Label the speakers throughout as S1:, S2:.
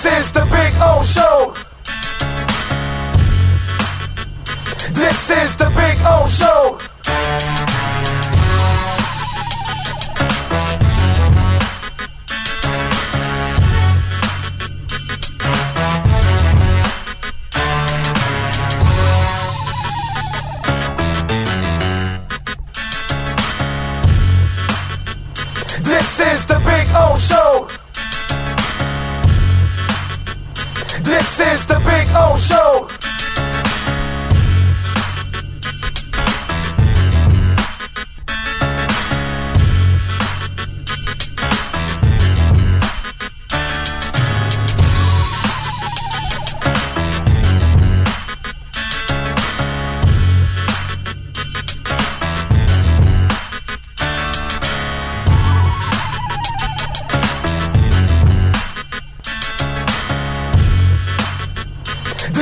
S1: This is the Big O Show. This is the Big O Show. This is the Big O Show. This is the Big O Show.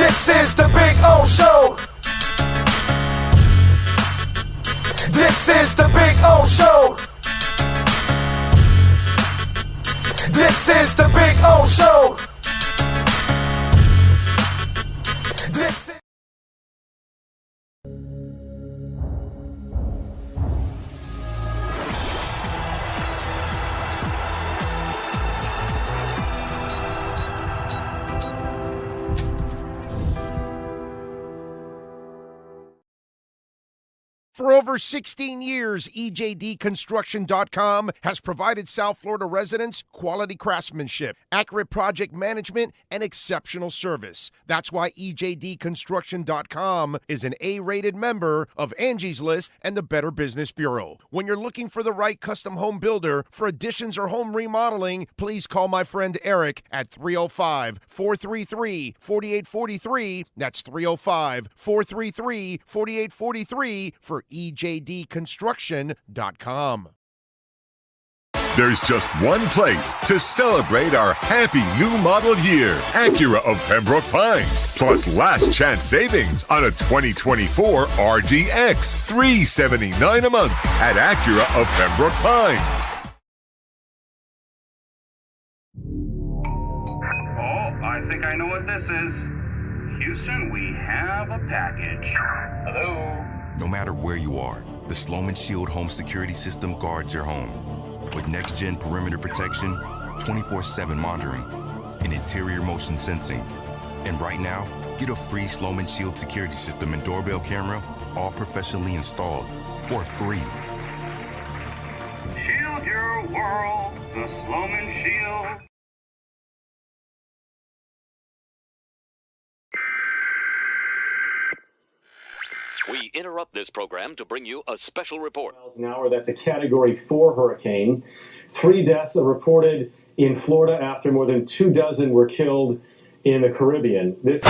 S1: This is the Big O Show. This is the Big O Show. This is the Big O Show. This is
S2: For over 16 years, EJDconstruction.com has provided South Florida residents quality craftsmanship, accurate project management, and exceptional service. That's why EJDconstruction.com is an A-rated member of Angie's List and the Better Business Bureau. When you're looking for the right custom home builder for additions or home remodeling, please call my friend Eric at 305-433-4843. That's 305-433-4843 for EJDconstruction.com.
S3: There's just one place to celebrate our happy new model year. Acura of Pembroke Pines. Plus last chance savings on a 2024 RDX. $379 a month at Acura of Pembroke Pines.
S4: Oh, I think I know what this is. Houston, we have a package. Hello?
S5: No matter where you are, the Sloman Shield home security system guards your home. With next-gen perimeter protection, 24/7 monitoring, and interior motion sensing. And right now, get a free Sloman Shield security system and doorbell camera, all professionally installed, for free.
S4: Shield your world, the Sloman Shield.
S6: We interrupt this program to bring you a special report.
S7: Miles an hour, that's a Category 4 hurricane. 3 deaths are reported in Florida after more than 24 were killed in the Caribbean. This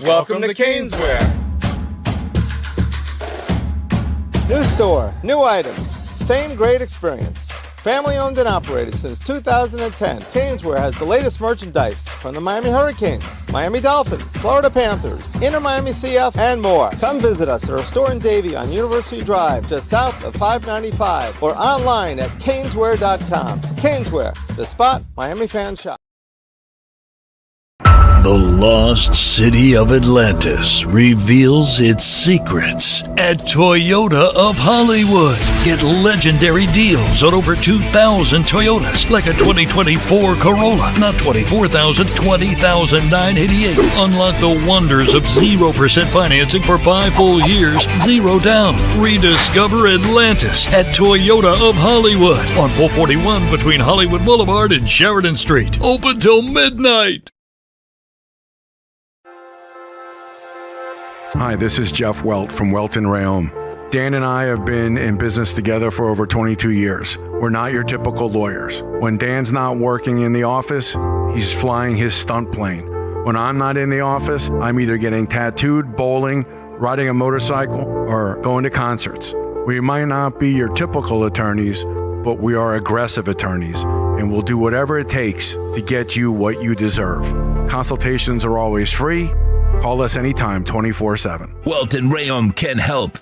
S8: Welcome to Caneswear.
S9: New store, new items, same great experience.
S8: Family owned and operated since 2010, Caneswear has the latest merchandise from the Miami Hurricanes, Miami Dolphins, Florida Panthers, Inter Miami CF, and more. Come visit us at our store in Davie on University Drive, just south of 595, or online at caneswear.com. Caneswear, the spot Miami fans shop.
S9: The lost city of Atlantis reveals its secrets at Toyota of Hollywood. Get legendary deals on over 2,000 Toyotas, like a 2024 Corolla. Not 24,000, 20,988. Unlock the wonders of 0% financing for 5 full years, 0 down. Rediscover Atlantis at Toyota of Hollywood on 441 between Hollywood Boulevard and Sheridan Street. Open till midnight.
S10: Hi, this is Jeff Welt from Welton Rayom. Dan and I have been in business together for over 22 years. We're not your typical lawyers. When Dan's not working in the office, he's flying his stunt plane. When I'm not in the office, I'm either getting tattooed, bowling, riding a motorcycle, or going to concerts. We might not be your typical attorneys, but we are aggressive attorneys, and we'll do whatever it takes to get you what you deserve. Consultations are always free. Call us anytime, 24/7.
S11: Welton Rayom can help.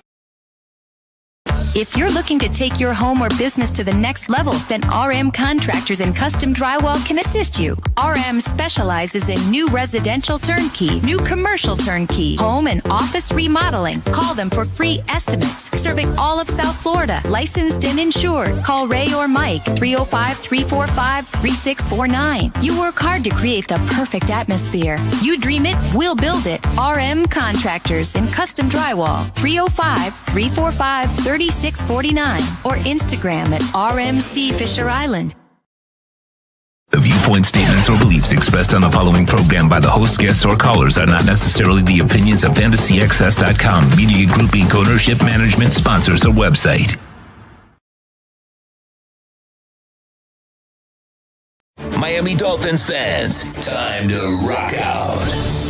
S12: If you're looking to take your home or business to the next level, then RM Contractors and Custom Drywall can assist you. RM specializes in new residential turnkey, new commercial turnkey, home and office remodeling. Call them for free estimates. Serving all of South Florida, licensed and insured. Call Ray or Mike, 305-345-3649. You work hard to create the perfect atmosphere. You dream it, we'll build it. RM Contractors and Custom Drywall, 305-345-3649. or Instagram at RMC Fisher Island.
S11: The viewpoints, statements, or beliefs expressed on the following program by the host, guests, or callers are not necessarily the opinions of FantasyAccess.com, Media Group Inc. ownership, management, sponsors, or website. Miami Dolphins fans, time to rock out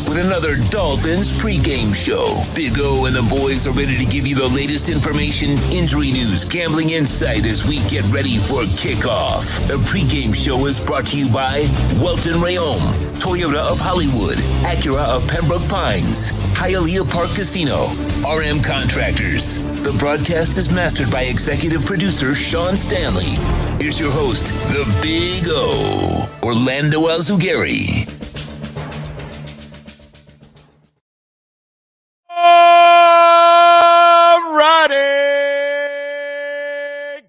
S11: with another Dolphins pregame show. Big O and the boys are ready to give you the latest information, injury news, gambling insight as we get ready for kickoff. The pregame show is brought to you by Welton Rayom, Toyota of Hollywood, Acura of Pembroke Pines, Hialeah Park Casino, RM Contractors. The broadcast is mastered by executive producer Sean Stanley. Here's your host, the Big O, Orlando Alzugari.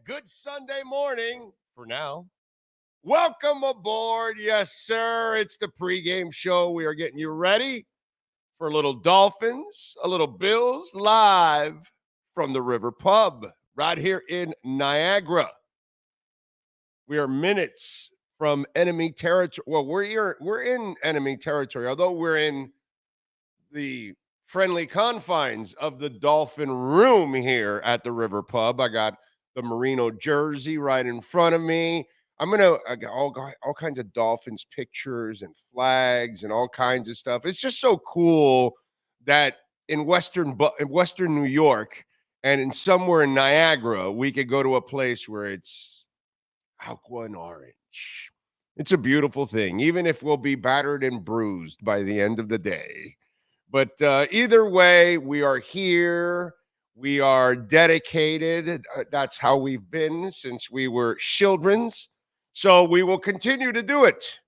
S2: Good Sunday morning for now. Welcome aboard. Yes, sir. It's the pregame show. We are getting you ready for a little Dolphins, a little Bills live from the River Pub right here in Niagara. We are minutes from enemy territory. Well, we're in enemy territory, although we're in the friendly confines of the Dolphin room here at the River Pub. I got the Merino jersey right in front of me. I got all kinds of Dolphins pictures and flags and all kinds of stuff. It's just so cool that in Western New York and in somewhere in Niagara, we could go to a place where it's aqua and orange. It's a beautiful thing, even if we'll be battered and bruised by the end of the day. But either way, we are here. We are dedicated. That's how we've been since we were childrens. So we will continue to do it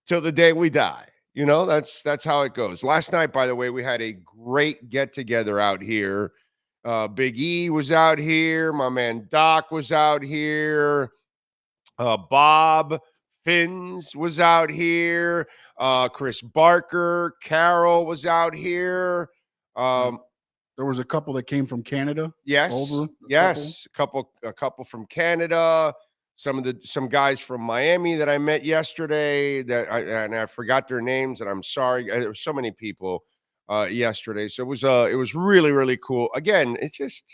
S2: till the day we die. You know, that's how it goes. Last night, by the way, we had a great get-together out here. Big E was out here. My man Doc was out here. Bob Finns was out here. Chris Barker, Carol was out here.
S13: There was a couple that came from Canada.
S2: Yes. A couple from Canada. Some guys from Miami that I met yesterday and I forgot their names, and I'm sorry. There were so many people yesterday. So it was really, really cool. Again, it's just,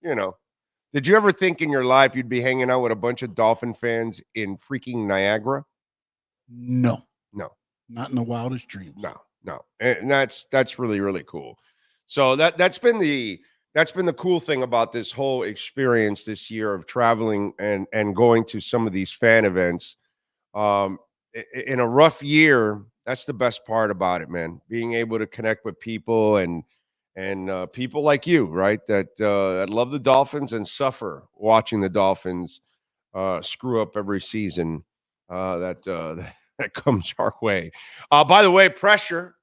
S2: you know, did you ever think in your life you'd be hanging out with a bunch of Dolphin fans in freaking Niagara?
S13: No.
S2: Not
S13: in the wildest dreams.
S2: No. And that's really, really cool. So that's been the that's been the cool thing about this whole experience this year of traveling and going to some of these fan events. In a rough year, that's the best part about it, man. Being able to connect with people and people like you, right? That love the Dolphins and suffer watching the Dolphins screw up every season. That comes our way. By the way, pressure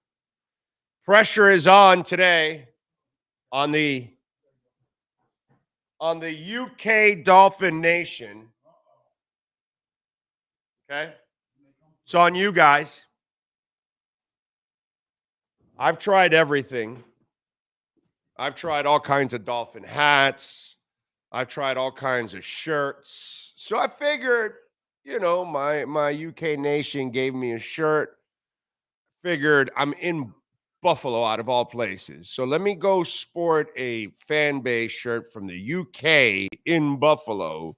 S2: is on today on the UK Dolphin Nation. Okay, it's on you guys. I've tried everything. I've tried all kinds of Dolphin hats. I've tried all kinds of shirts. So I figured, my UK Nation gave me a shirt. Figured I'm in Buffalo out of all places. So let me go sport a fan base shirt from the UK in Buffalo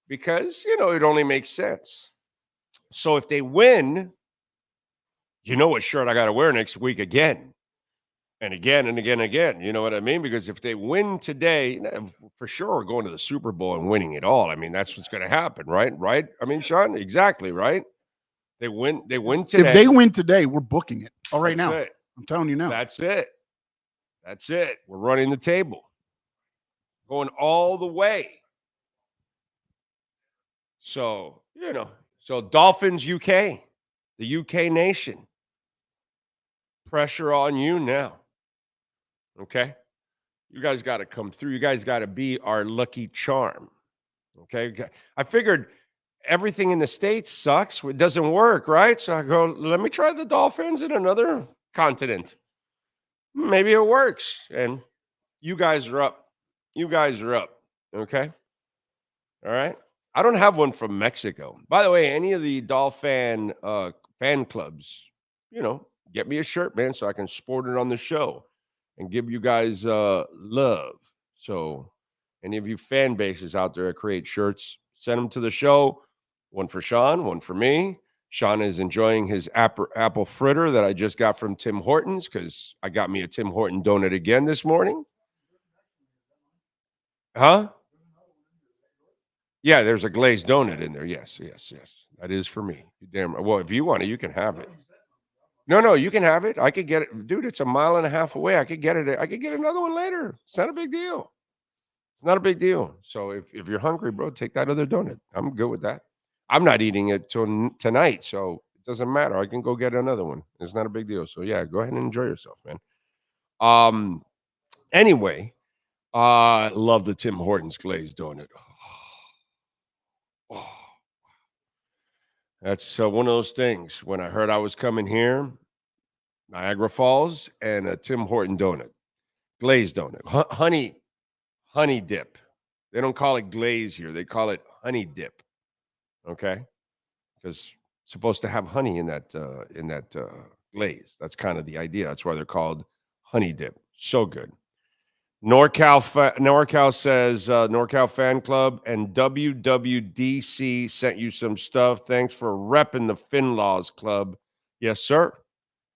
S2: because, it only makes sense. So if they win, what shirt I got to wear next week again. And again and again and again. You know what I mean? Because if they win today, for sure we're going to the Super Bowl and winning it all. I mean, that's what's going to happen, right? Right? I mean, Sean, exactly, right? They win today.
S13: If they win today, we're booking it. All right now.
S2: It.
S13: I'm telling you now.
S2: That's it. We're running the table. Going all the way. So, so Dolphins UK, the UK Nation. Pressure on you now. Okay? You guys got to come through. You guys got to be our lucky charm. Okay? I figured everything in the States sucks. It doesn't work, right? So I go, let me try the Dolphins in another continent. Maybe it works. And you guys are up. Okay? All right? I don't have one from Mexico. By the way, any of the Dolphin fan clubs, get me a shirt, man, so I can sport it on the show and give you guys love. So any of you fan bases out there that create shirts, send them to the show. One for Sean, one for me. Sean is enjoying his apple fritter that I just got from Tim Hortons because I got me a Tim Horton donut again this morning. Huh? Yeah, there's a glazed donut in there. Yes. That is for me. Damn. Well, if you want it, you can have it. No, you can have it. I could get it. Dude, it's a mile and a half away. I could get it. I could get another one later. It's not a big deal. So if you're hungry, bro, take that other donut. I'm good with that. I'm not eating it till tonight, so it doesn't matter. I can go get another one. It's not a big deal. So, yeah, go ahead and enjoy yourself, man. Anyway, love the Tim Hortons glazed donut. Oh. That's one of those things. When I heard I was coming here, Niagara Falls, and a Tim Horton donut, glazed donut, honey dip. They don't call it glaze here. They call it honey dip. Okay, because it's supposed to have honey in that glaze. That's kind of the idea. That's why they're called honey dip. So good. NorCal says NorCal Fan Club and WWDC sent you some stuff. Thanks for repping the Finlaws Club. Yes, sir.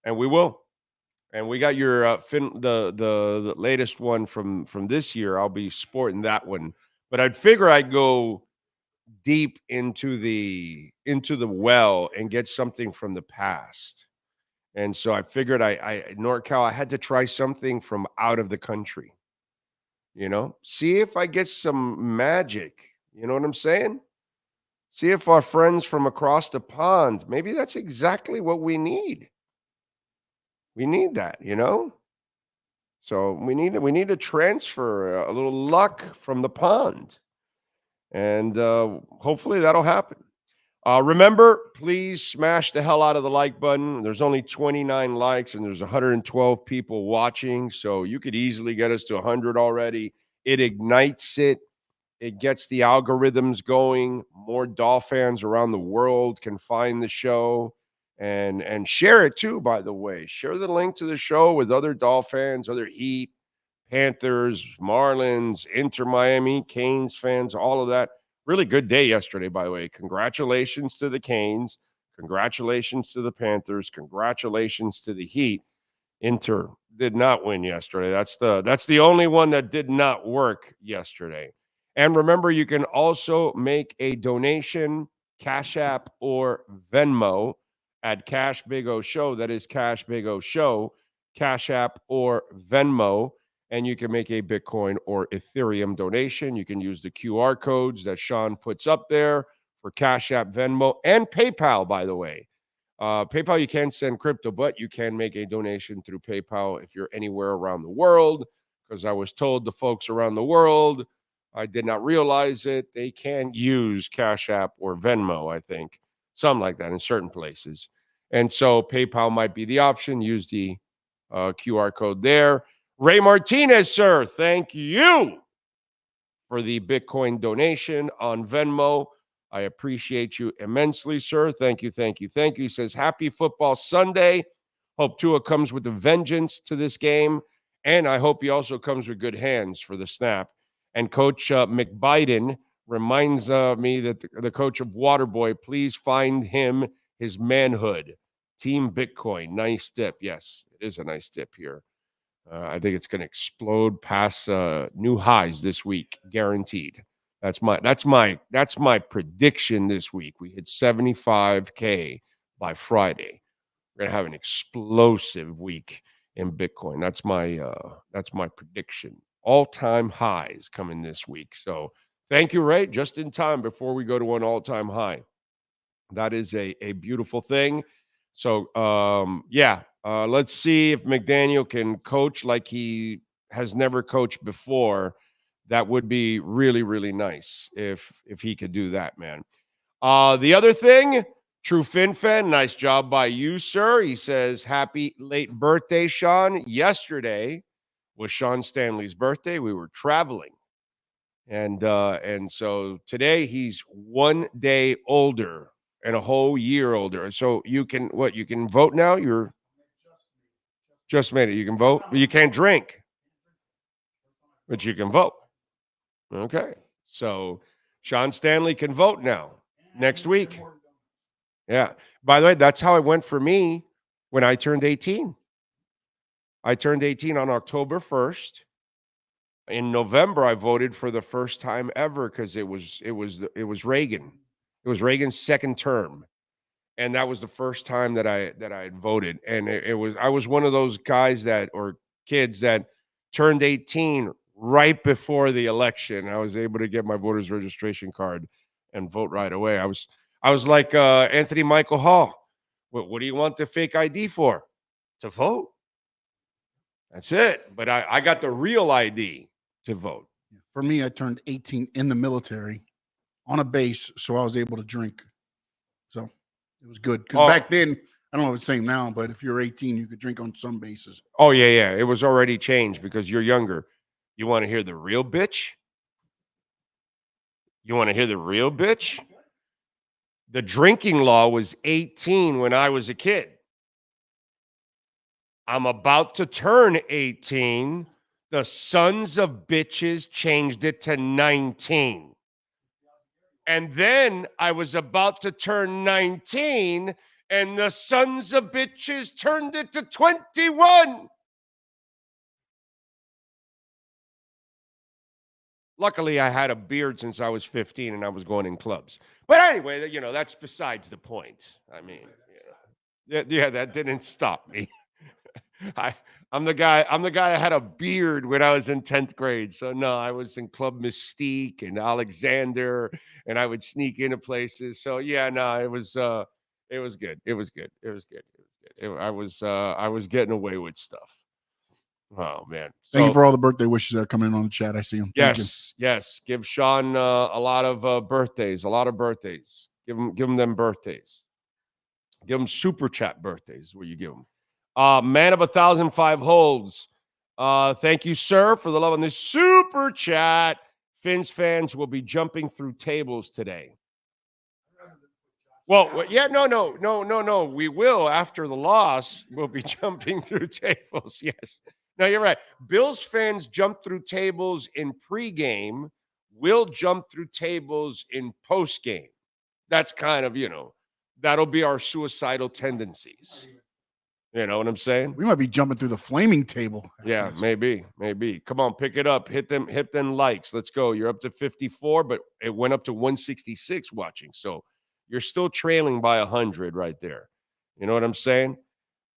S2: And we will. And we got your the latest one from this year. I'll be sporting that one. But I'd figure I'd go deep into the well and get something from the past. And so I figured NorCal, I had to try something from out of the country. See if I get some magic. You know what I'm saying? See if our friends from across the pond, maybe that's exactly what we need. We need that, So we need to transfer a little luck from the pond. And hopefully that'll happen. Remember, please smash the hell out of the like button. There's only 29 likes and there's 112 people watching. So you could easily get us to 100 already. It ignites it. It gets the algorithms going. More Dolphins around the world can find the show and share it too, by the way. Share the link to the show with other Dolphins, other Heat, Panthers, Marlins, Inter Miami, Canes fans, all of that. Really good day yesterday, by the way. Congratulations to the Canes. Congratulations to the Panthers. Congratulations to the Heat. Inter did not win yesterday. That's the only one that did not work yesterday. And remember, you can also make a donation, Cash App or Venmo at Cash Big O Show. That is Cash Big O Show, Cash App or Venmo. And you can make a Bitcoin or Ethereum donation. You can use the QR codes that Sean puts up there for Cash App, Venmo, and PayPal, by the way. PayPal, you can't send crypto, but you can make a donation through PayPal if you're anywhere around the world, because I was told the folks around the world, I did not realize it, they can use Cash App or Venmo, I think, something like that in certain places. And so PayPal might be the option. Use the QR code there. Ray Martinez, sir, thank you for the Bitcoin donation on Venmo. I appreciate you immensely, sir. Thank you, thank you, thank you. He says, happy football Sunday. Hope Tua comes with a vengeance to this game. And I hope he also comes with good hands for the snap. And Coach McBiden reminds me that the coach of Waterboy, please find him his manhood. Team Bitcoin. Nice dip. Yes, it is a nice dip here. I think it's going to explode past new highs this week, guaranteed. That's my prediction this week. We hit 75K by Friday. We're gonna have an explosive week in Bitcoin. That's my prediction. All-time highs coming this week. So thank you, Ray. Just in time before we go to an all-time high. That is a beautiful thing. So let's see if McDaniel can coach like he has never coached before. That would be really, really nice if he could do that, man. The other thing, True FinFan, nice job by you, sir. He says, happy late birthday, Sean. Yesterday was Sean Stanley's birthday. We were traveling. And so today he's 1 day older and a whole year older. So you can vote now? You're just made it. You can vote, but you can't drink. But you can vote. Okay, so Sean Stanley can vote now next week. Yeah. By the way, that's how it went for me when I turned 18. I turned 18 on October 1st. In November, I voted for the first time ever because it was Reagan. It was Reagan's second term, and that was the first time that I had voted. And I was one of those guys or kids that turned 18 right before the election. I was able to get my voter's registration card and vote right away. I was like Anthony Michael Hall. What do you want the fake ID for? To vote. That's it. But I got the real ID to vote.
S13: For me, I turned 18 in the military on a base, so I was able to drink. So it was good. Because back then, I don't know if it's the same now, but if you're 18, you could drink on some bases.
S2: Oh, yeah. It was already changed because you're younger. You want to hear the real bitch? You want to hear the real bitch? The drinking law was 18 when I was a kid. I'm about to turn 18. The sons of bitches changed it to 19. And then I was about to turn 19, and the sons of bitches turned it to 21. Luckily, I had a beard since I was 15 and I was going in clubs. But anyway, that's besides the point. I mean, that didn't stop me. I'm the guy that had a beard when I was in 10th grade. So no, I was in Club Mystique and Alexander, and I would sneak into places. So yeah, no, it was good. It was good. I was getting away with stuff. Oh man!
S13: Thank you for all the birthday wishes that are coming in on the chat. I see them.
S2: Yes. Give Sean a lot of birthdays. Give him them birthdays. Give him super chat birthdays. Where you give him. Man of 1,005 holds. Thank you, sir, for the love on this super chat. Fins fans will be jumping through tables today. Well, yeah, no. We will after the loss. We'll be jumping through tables. Yes. No, you're right. Bills fans jump through tables in pregame. We'll jump through tables in postgame. That's kind of, that'll be our suicidal tendencies. You know what I'm saying?
S13: We might be jumping through the flaming table.
S2: Yeah, maybe. Come on, pick it up. Hit them likes. Let's go. You're up to 54, but it went up to 166 watching. So you're still trailing by 100 right there. You know what I'm saying?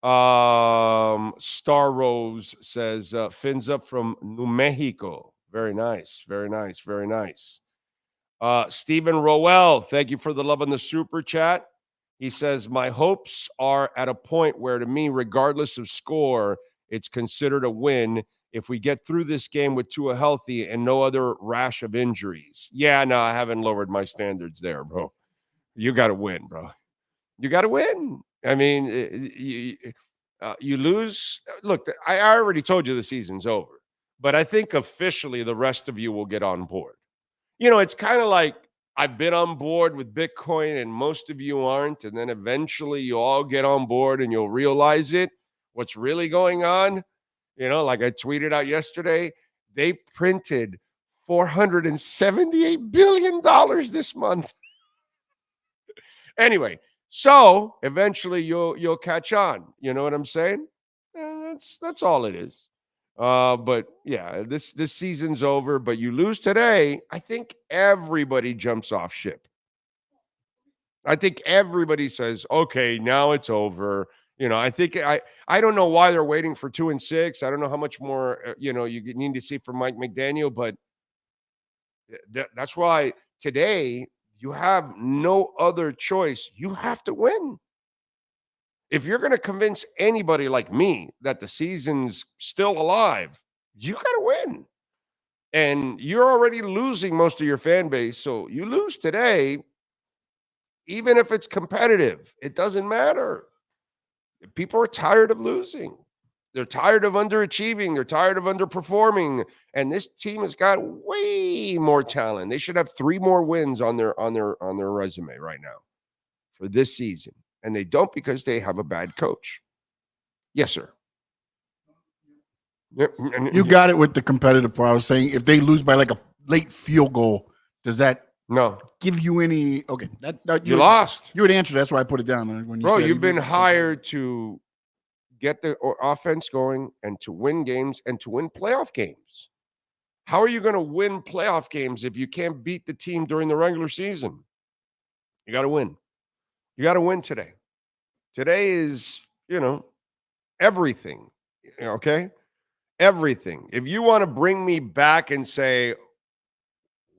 S2: Star Rose says, fins up from New Mexico. Very nice. Stephen Rowell, thank you for the love on the super chat. He says, my hopes are at a point where, to me, regardless of score, it's considered a win if we get through this game with Tua healthy and no other rash of injuries. Yeah, no, I haven't lowered my standards there, bro. You got to win, bro. You got to win. I mean, you lose. Look, I already told you the season's over, but I think officially the rest of you will get on board. You know, it's kind of like I've been on board with Bitcoin and most of you aren't, and then eventually you all get on board and you'll realize what's really going on. You know, like I tweeted out yesterday, they printed $478 billion this month. Anyway, so eventually you'll catch on. You know what I'm saying? And that's all it is. But yeah, this season's over, but you lose today, I think everybody jumps off ship. I think everybody says, okay, now it's over. You know, I think I don't know why they're waiting for 2-6. I don't know how much more, you need to see from Mike McDaniel, but that's why today you have no other choice. You have to win. If you're going to convince anybody like me that the season's still alive, you got to win. And you're already losing most of your fan base. So you lose today, even if it's competitive, it doesn't matter. People are tired of losing. They're tired of underachieving. They're tired of underperforming. And this team has got way more talent. They should have 3 more wins on their resume right now for this season. And they don't because they have a bad coach. Yes, sir.
S13: You got it with the competitive part. I was saying if they lose by like a late field goal, does that give you any? Okay, that
S2: you lost.
S13: You would answer. That's why I put it down. When you
S2: you've been hired to get the offense going and to win games and to win playoff games. How are you going to win playoff games if you can't beat the team during the regular season? You got to win. You got to win today. Today is, everything. Okay? Everything. If you want to bring me back and say,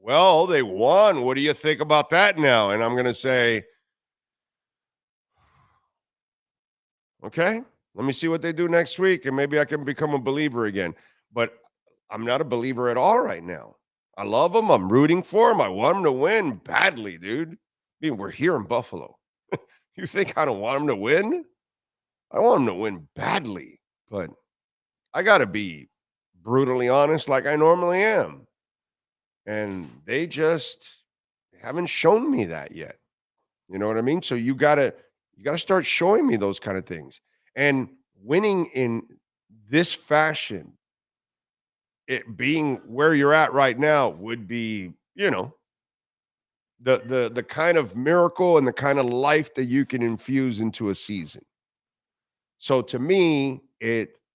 S2: well, they won. What do you think about that now? And I'm going to say, okay, let me see what they do next week, and maybe I can become a believer again. But I'm not a believer at all right now. I love them. I'm rooting for them. I want them to win badly, dude. I mean, we're here in Buffalo. You think I don't want them to win? I want them to win badly, but I got to be brutally honest like I normally am. And they just haven't shown me that yet. You know what I mean? So you got to start showing me those kind of things. And winning in this fashion, it being where you're at right now would be, the kind of miracle and the kind of life that you can infuse into a season. So to me,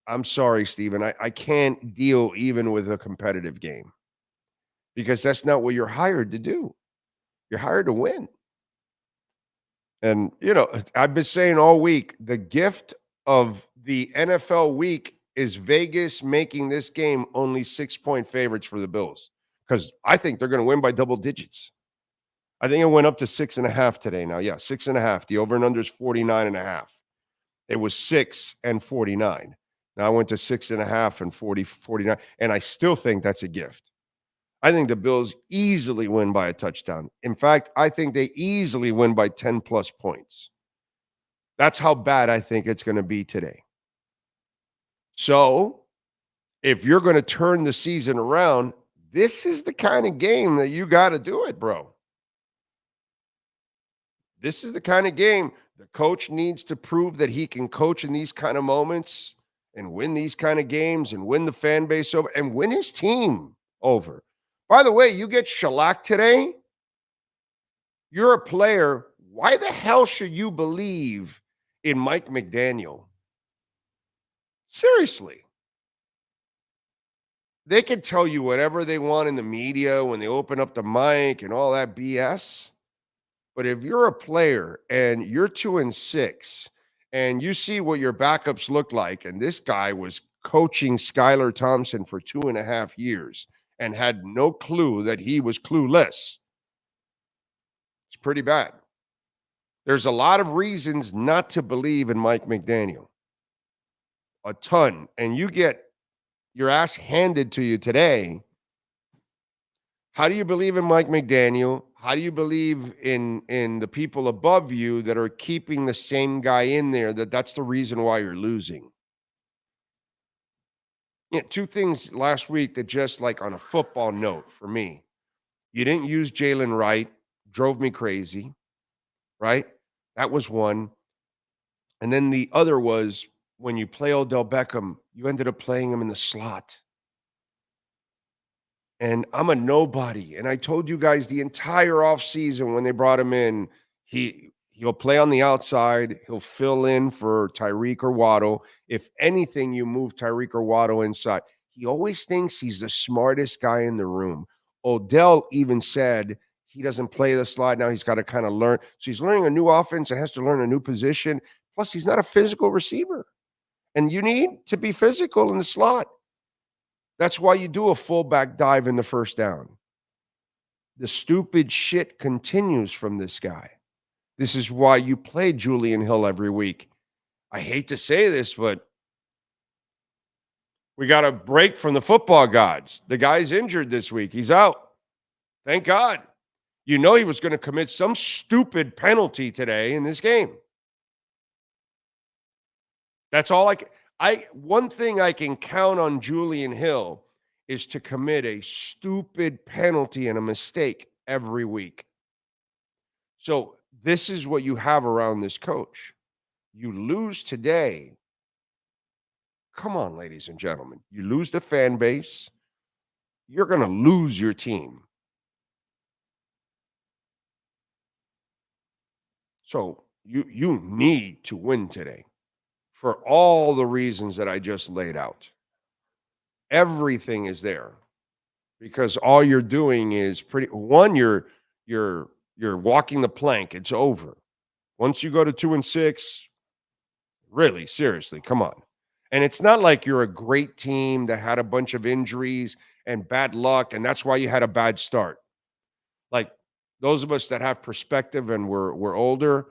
S2: I'm sorry, Steven, I can't deal even with a competitive game because that's not what you're hired to do. You're hired to win. And, I've been saying all week, the gift of the NFL week is Vegas making this game only 6-point favorites for the Bills because I think they're going to win by double digits. I think it went up to 6.5 today now. Yeah, 6.5. The over and under is 49.5. It was 6 and 49. Now I went to 6.5 and 49. And I still think that's a gift. I think the Bills easily win by a touchdown. In fact, I think they easily win by 10 plus points. That's how bad I think it's going to be today. So if you're going to turn the season around, this is the kind of game that you got to do it, bro. This is the kind of game the coach needs to prove that he can coach in these kind of moments and win these kind of games and win the fan base over and win his team over. By the way, you get shellacked today. You're a player. Why the hell should you believe in Mike McDaniel? Seriously. They can tell you whatever they want in the media when they open up the mic and all that BS. But if you're a player and you're 2-6 and you see what your backups look like, and this guy was coaching Skylar Thompson for 2.5 years and had no clue that he was clueless, it's pretty bad. There's a lot of reasons not to believe in Mike McDaniel. A ton. And you get your ass handed to you today. How do you believe in Mike McDaniel? How do you believe in the people above you that are keeping the same guy in there, that's the reason why you're losing? Yeah, two things last week that just like on a football note for me. You didn't use Jalen Wright, drove me crazy, right? That was one. And then the other was when you play Odell Beckham, you ended up playing him in the slot. And I'm a nobody. And I told you guys the entire offseason when they brought him in, he'll play on the outside. He'll fill in for Tyreek or Waddle. If anything, you move Tyreek or Waddle inside. He always thinks he's the smartest guy in the room. Odell even said he doesn't play the slot now. He's got to kind of learn. So he's learning a new offense and has to learn a new position. Plus, he's not a physical receiver. And you need to be physical in the slot. That's why you do a fullback dive in the first down. The stupid shit continues from this guy. This is why you play Julian Hill every week. I hate to say this, but we got a break from the football gods. The guy's injured this week. He's out. Thank God. You know he was going to commit some stupid penalty today in this game. That's all one thing I can count on Julian Hill is to commit a stupid penalty and a mistake every week. So this is what you have around this coach. You lose today. Come on, ladies and gentlemen. You lose the fan base. You're going to lose your team. So you need to win today. For all the reasons that I just laid out. Everything is there because all you're doing is you're walking the plank. It's over. Once you go to 2-6, really, seriously, come on. And it's not like you're a great team that had a bunch of injuries and bad luck, and that's why you had a bad start. Like those of us that have perspective and we're older,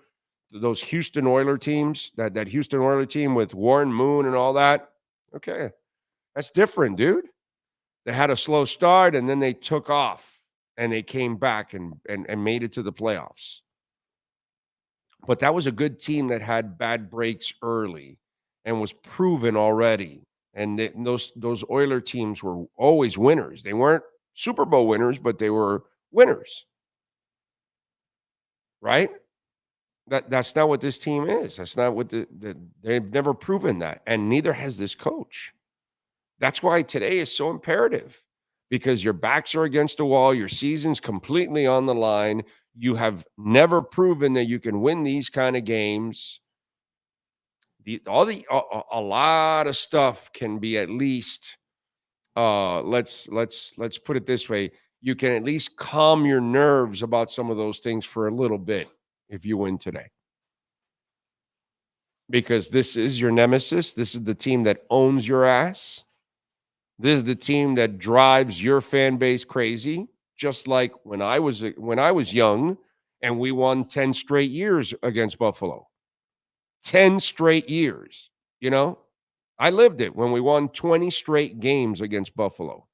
S2: those Houston Oilers teams, that Houston Oilers team with Warren Moon and all that, okay, that's different, dude. They had a slow start, and then they took off, and they came back and made it to the playoffs. But that was a good team that had bad breaks early and was proven already. And those Oilers teams were always winners. They weren't Super Bowl winners, but they were winners, right? That's not what this team is. That's not what they've never proven that. And neither has this coach. That's why today is so imperative because your backs are against the wall. Your season's completely on the line. You have never proven that you can win these kind of games. A lot of stuff can be at least, let's put it this way. You can at least calm your nerves about some of those things for a little bit. If you win today. Because this is your nemesis. This is the team that owns your ass. This is the team that drives your fan base crazy. Just like when I was young and we won 10 straight years against Buffalo. 10 straight years. You know? I lived it when we won 20 straight games against Buffalo.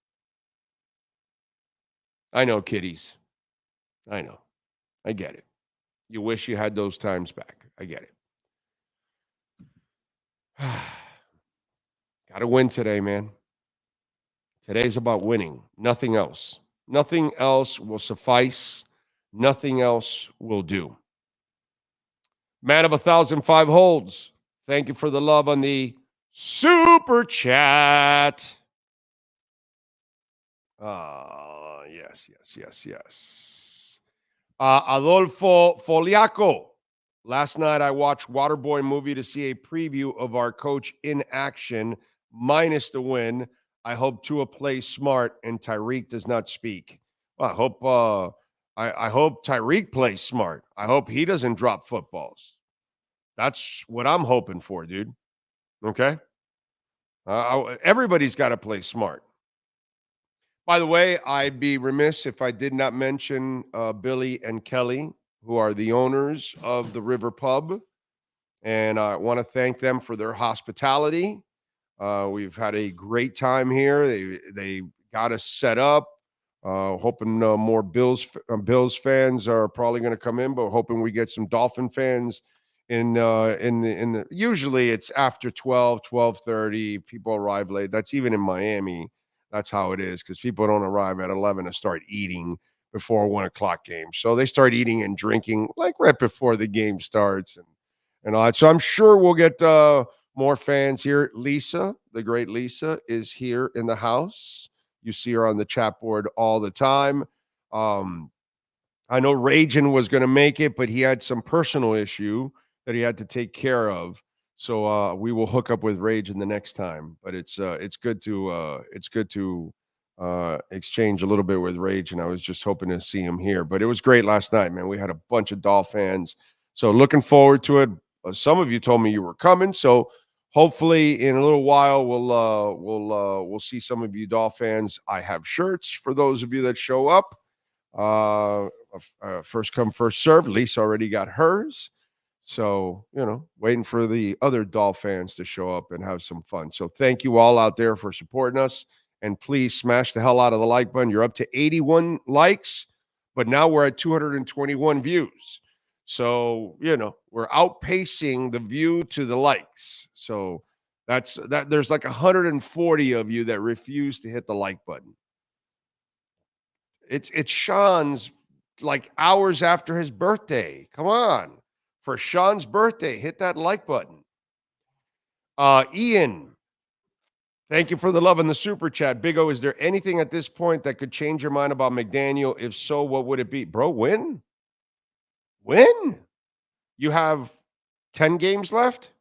S2: I know, kiddies. I know. I get it. You wish you had those times back. I get it. Got to win today, man. Today's about winning. Nothing else. Nothing else will suffice. Nothing else will do. Man of 1,005 holds. Thank you for the love on the super chat. Yes. Adolfo Foliaco. Last night, I watched Waterboy movie to see a preview of our coach in action, minus the win. I hope Tua plays smart and Tyreek does not speak. Well, I hope Tyreek plays smart. I hope he doesn't drop footballs. That's what I'm hoping for, dude. Okay? Everybody's got to play smart. By the way, I'd be remiss if I did not mention Billy and Kelly, who are the owners of the River Pub. And I want to thank them for their hospitality. We've had a great time here. They got us set up. Hoping more Bills fans are probably going to come in, but hoping we get some Dolphin fans in the usually it's after 12:30. People arrive late. That's even in Miami. That's how it is because people don't arrive at 11 to start eating before 1 o'clock game. So they start eating and drinking like right before the game starts and all that. So I'm sure we'll get more fans here. Lisa, the great Lisa, is here in the house. You see her on the chat board all the time. I know Ragin was going to make it, but he had some personal issue that he had to take care of. So we will hook up with Ragin the next time. But it's good to exchange a little bit with Ragin. I was just hoping to see him here, but it was great last night, man. We had a bunch of Dolph fans, so looking forward to it. Some of you told me you were coming, so hopefully in a little while we'll see some of you Dolph fans. I have shirts for those of you that show up. First come, first serve. Lisa already got hers. So, waiting for the other Dolph fans to show up and have some fun. So thank you all out there for supporting us. And please smash the hell out of the like button. You're up to 81 likes, but now we're at 221 views. So, we're outpacing the view to the likes. So that's that. There's like 140 of you that refuse to hit the like button. It's Sean's like hours after his birthday. Come on. For Sean's birthday, hit that like button. Ian, thank you for the love in the super chat. Big O, is there anything at this point that could change your mind about McDaniel? If so, what would it be? Bro, win. Win. You have 10 games left?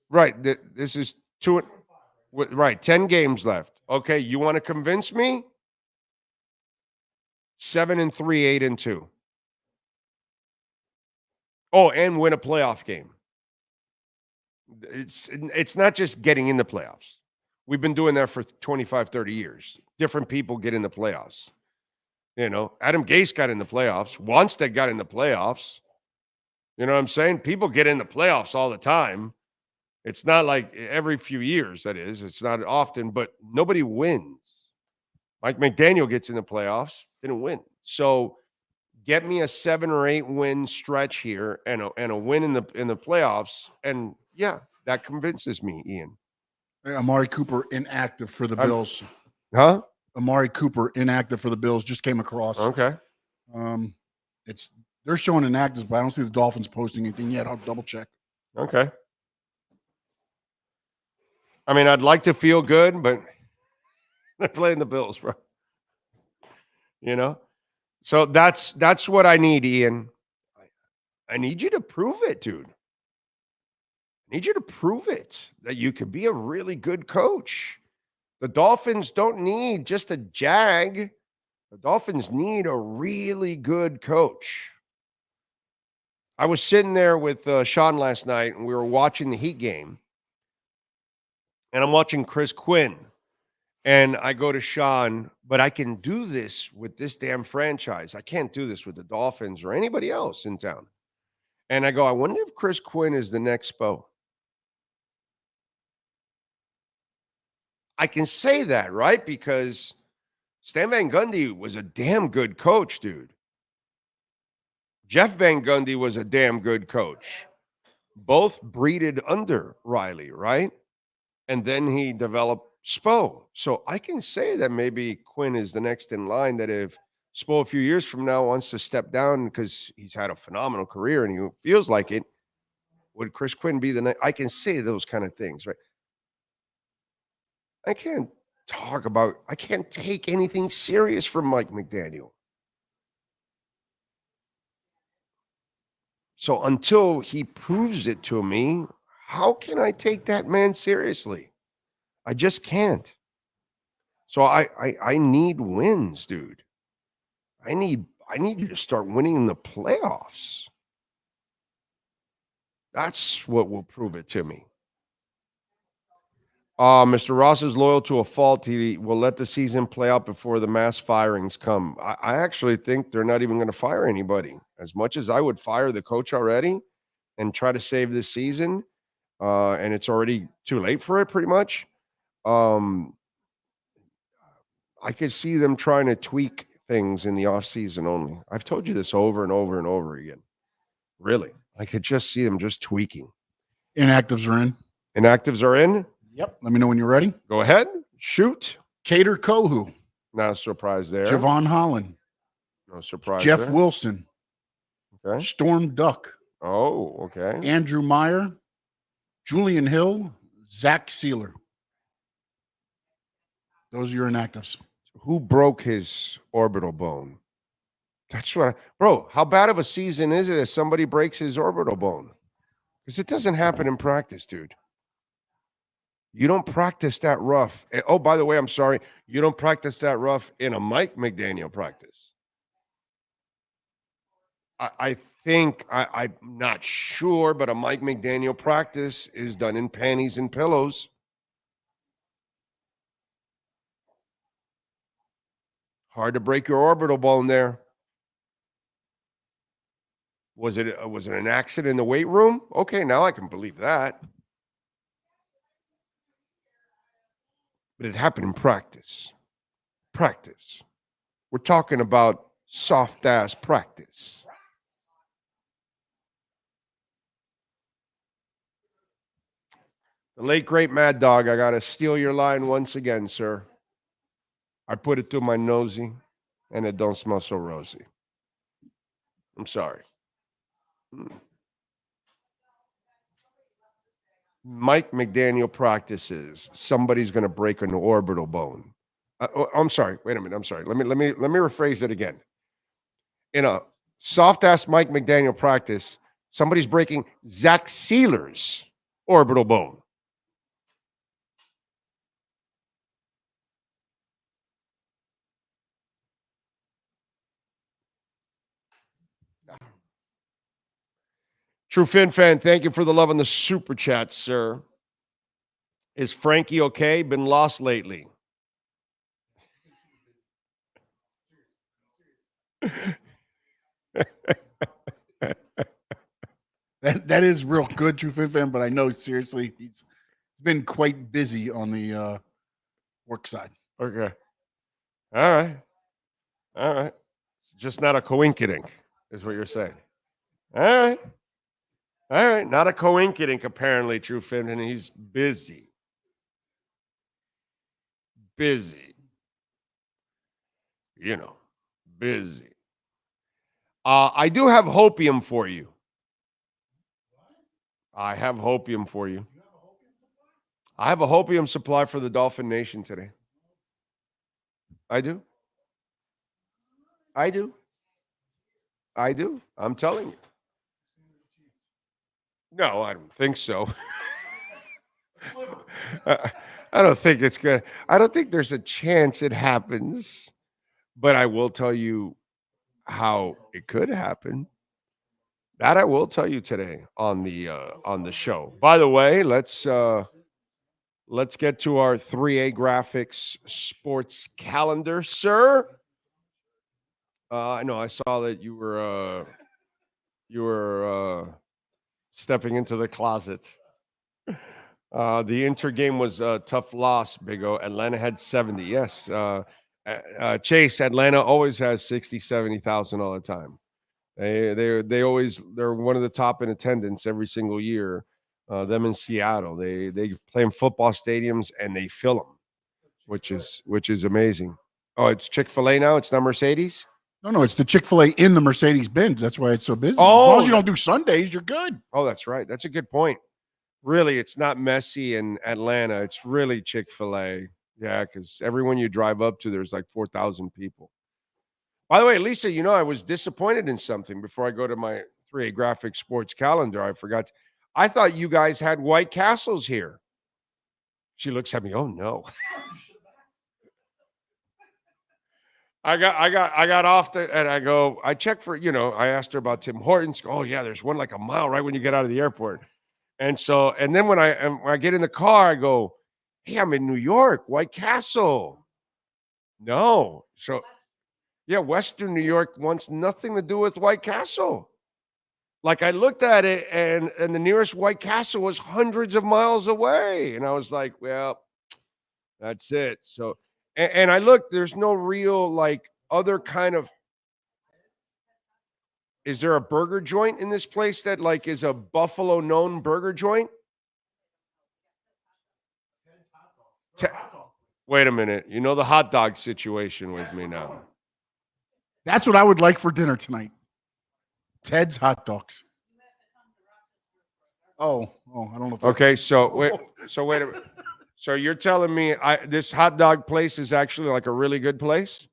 S2: Right. This is 2. Right. 10 games left. Okay. You want to convince me? 7-3, 8-2. Oh, and win a playoff game. It's not just getting in the playoffs. We've been doing that for 25, 30 years. Different people get in the playoffs. Adam Gase got in the playoffs. Wanstead got in the playoffs. You know what I'm saying? People get in the playoffs all the time. It's not like every few years, that is. It's not often, but nobody wins. Mike McDaniel gets in the playoffs, didn't win. So get me a 7 or 8 win stretch here and a win in the playoffs. And yeah, that convinces me, Ian.
S13: Amari Cooper inactive for the Bills.
S2: Huh?
S13: Amari Cooper inactive for the Bills just came across.
S2: Okay.
S13: They're showing inactives, but I don't see the Dolphins posting anything yet. I'll double check.
S2: Okay. I mean, I'd like to feel good, but they're playing the Bills, bro. So that's what I need, Ian. I need you to prove it, dude. I need you to prove it that you could be a really good coach. The Dolphins don't need just a jag. The Dolphins need a really good coach. I was sitting there with Sean last night, and we were watching the Heat game. And I'm watching Chris Quinn. And I go to Sean, but I can do this with this damn franchise. I can't do this with the Dolphins or anybody else in town. And I go, I wonder if Chris Quinn is the next Spo. I can say that, right? Because Stan Van Gundy was a damn good coach, dude. Jeff Van Gundy was a damn good coach. Both breeded under Riley, right? And then he developed Spo. So I can say that maybe Quinn is the next in line, that if Spo a few years from now wants to step down because he's had a phenomenal career and he feels like it, would Chris Quinn be the next? I can say those kind of things, right? I can't take anything serious from Mike McDaniel. So until he proves it to me, how can I take that man seriously? I just can't. So I need wins, dude. I need you to start winning in the playoffs. That's what will prove it to me. Mr. Ross is loyal to a fault. He will let the season play out before the mass firings come. I actually think they're not even going to fire anybody. As much as I would fire the coach already and try to save this season, and it's already too late for it pretty much, I could see them trying to tweak things in the offseason only. I've told you this over and over and over again. Really. I could just see them just tweaking.
S13: Inactives are in.
S2: Inactives are in?
S13: Yep. Let me know when you're ready.
S2: Go ahead. Shoot.
S13: Cater Kohu.
S2: No surprise there.
S13: Javon Holland.
S2: No surprise
S13: Jeff
S2: there.
S13: Wilson.
S2: Okay.
S13: Storm Duck.
S2: Oh, okay.
S13: Andrew Meyer. Julian Hill. Zach Sealer. Those are your inactives.
S2: Who broke his orbital bone? That's what bro, how bad of a season is it if somebody breaks his orbital bone? Because it doesn't happen in practice, dude. You don't practice that rough. Oh, by the way, I'm sorry. You don't practice that rough in a Mike McDaniel practice. I think, I'm not sure, but a Mike McDaniel practice is done in panties and pillows. Hard to break your orbital bone there. Was it an accident in the weight room? Okay, now I can believe that. But it happened in practice. Practice. We're talking about soft-ass practice. The late, great Mad Dog, I got to steal your line once again, sir. I put it through my nosy, and it don't smell so rosy. I'm sorry. Mike McDaniel practices. Somebody's going to break an orbital bone. I'm sorry. Wait a minute. I'm sorry. Let me rephrase it again. In a soft-ass Mike McDaniel practice, somebody's breaking Zach Sealer's orbital bone. True Fin fan, thank you for the love on the super chat, sir. Is Frankie okay? Been lost lately.
S13: That is real good, True Fin fan, but I know seriously he's been quite busy on the work side.
S2: Okay. All right. It's just not a coinkydink, is what you're saying. All right. Not a coinkydink, apparently, True Fin, and he's busy. Busy. You know, busy. I do have hopium for you. I have hopium for you. I have a hopium supply for the Dolphin Nation today. I do. I'm telling you. No, I don't think so. I don't think it's good. I don't think there's a chance it happens, but I will tell you how it could happen. That I will tell you today on the show. By the way, let's get to our 3A Graphics sports calendar, sir. I know I saw that you were stepping into the closet. The Inter game was a tough loss, Big O. Atlanta had 70. Yes. Chase, Atlanta always has 60, 70,000 all the time. They're one of the top in attendance every single year. Them in Seattle. They play in football stadiums and they fill them, which is amazing. Oh, it's Chick-fil-A now? It's not Mercedes?
S13: No, it's the Chick-fil-A in the Mercedes-Benz. That's why it's so busy.
S2: Oh,
S13: as long as you don't do Sundays, you're good.
S2: Oh, that's right. That's a good point. Really, it's not messy in Atlanta. It's really Chick-fil-A. Yeah, because everyone you drive up to, there's like 4,000 people. By the way, Lisa, I was disappointed in something before I go to my 3A Graphic Sports Calendar. I forgot. I thought you guys had White Castles here. She looks at me. Oh no. I got off and I go, I checked for, I asked her about Tim Hortons. Oh yeah, there's one like a mile right when you get out of the airport. And then when I get in the car, I go, hey, I'm in New York, White Castle. No. So yeah, Western New York wants nothing to do with White Castle. Like I looked at it and the nearest White Castle was hundreds of miles away. And I was like, well, that's it. So, and I looked, there's no real like other kind of, is there a burger joint in this place that like is a Buffalo known burger joint? Wait a minute. You know the hot dog situation with me now.
S13: That's what I would like for dinner tonight. Ted's hot dogs. Oh, I don't know. If
S2: okay, so wait a minute. So you're telling me this hot dog place is actually like a really good place?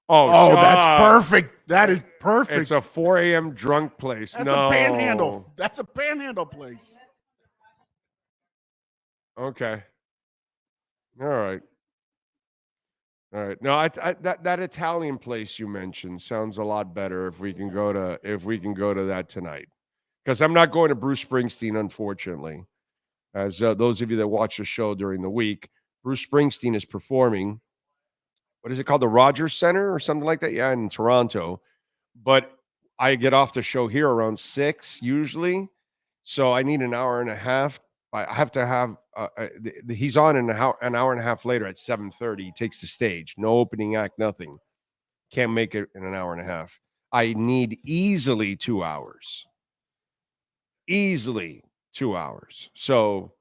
S2: Oh,
S13: that's perfect. That is perfect.
S2: It's a 4 a.m. drunk place.
S13: That's
S2: no.
S13: a panhandle. That's a panhandle place.
S2: Okay. All right. No, that Italian place you mentioned sounds a lot better if we can go to that tonight. Because I'm not going to Bruce Springsteen, unfortunately. As those of you that watch the show during the week, Bruce Springsteen is performing. What is it called? The Rogers Center or something like that? Yeah, in Toronto. But I get off the show here around 6 usually. So I need an hour and a half. I have to have he's on an hour and a half later at 7:30. He takes the stage. No opening act, nothing. Can't make it in an hour and a half. I need easily 2 hours. Easily 2 hours. So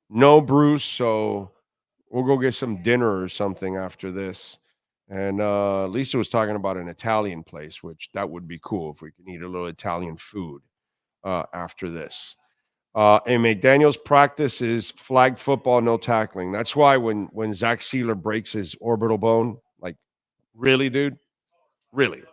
S2: no Bruce. So we'll go get some dinner or something after this. And Lisa was talking about an Italian place, which that would be cool if we can eat a little Italian food after this. And McDaniel's practice is flag football, no tackling. That's why when Zach Sealer breaks his orbital bone, like, really, dude? Really?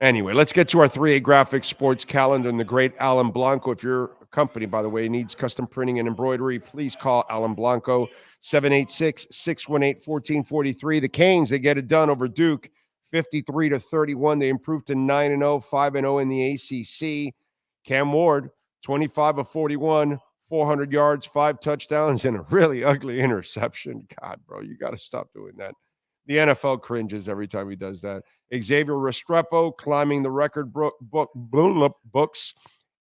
S2: Anyway, let's get to our 3A Graphic Sports Calendar and the great Alan Blanco. If your company, by the way, needs custom printing and embroidery, please call Alan Blanco, 786-618-1443. The Canes, they get it done over Duke, 53-31. They improved to 9-0, 5-0 in the ACC. Cam Ward, 25 of 41, 400 yards, 5 touchdowns, and a really ugly interception. God, bro, you got to stop doing that. The NFL cringes every time he does that. Xavier Restrepo climbing the record books,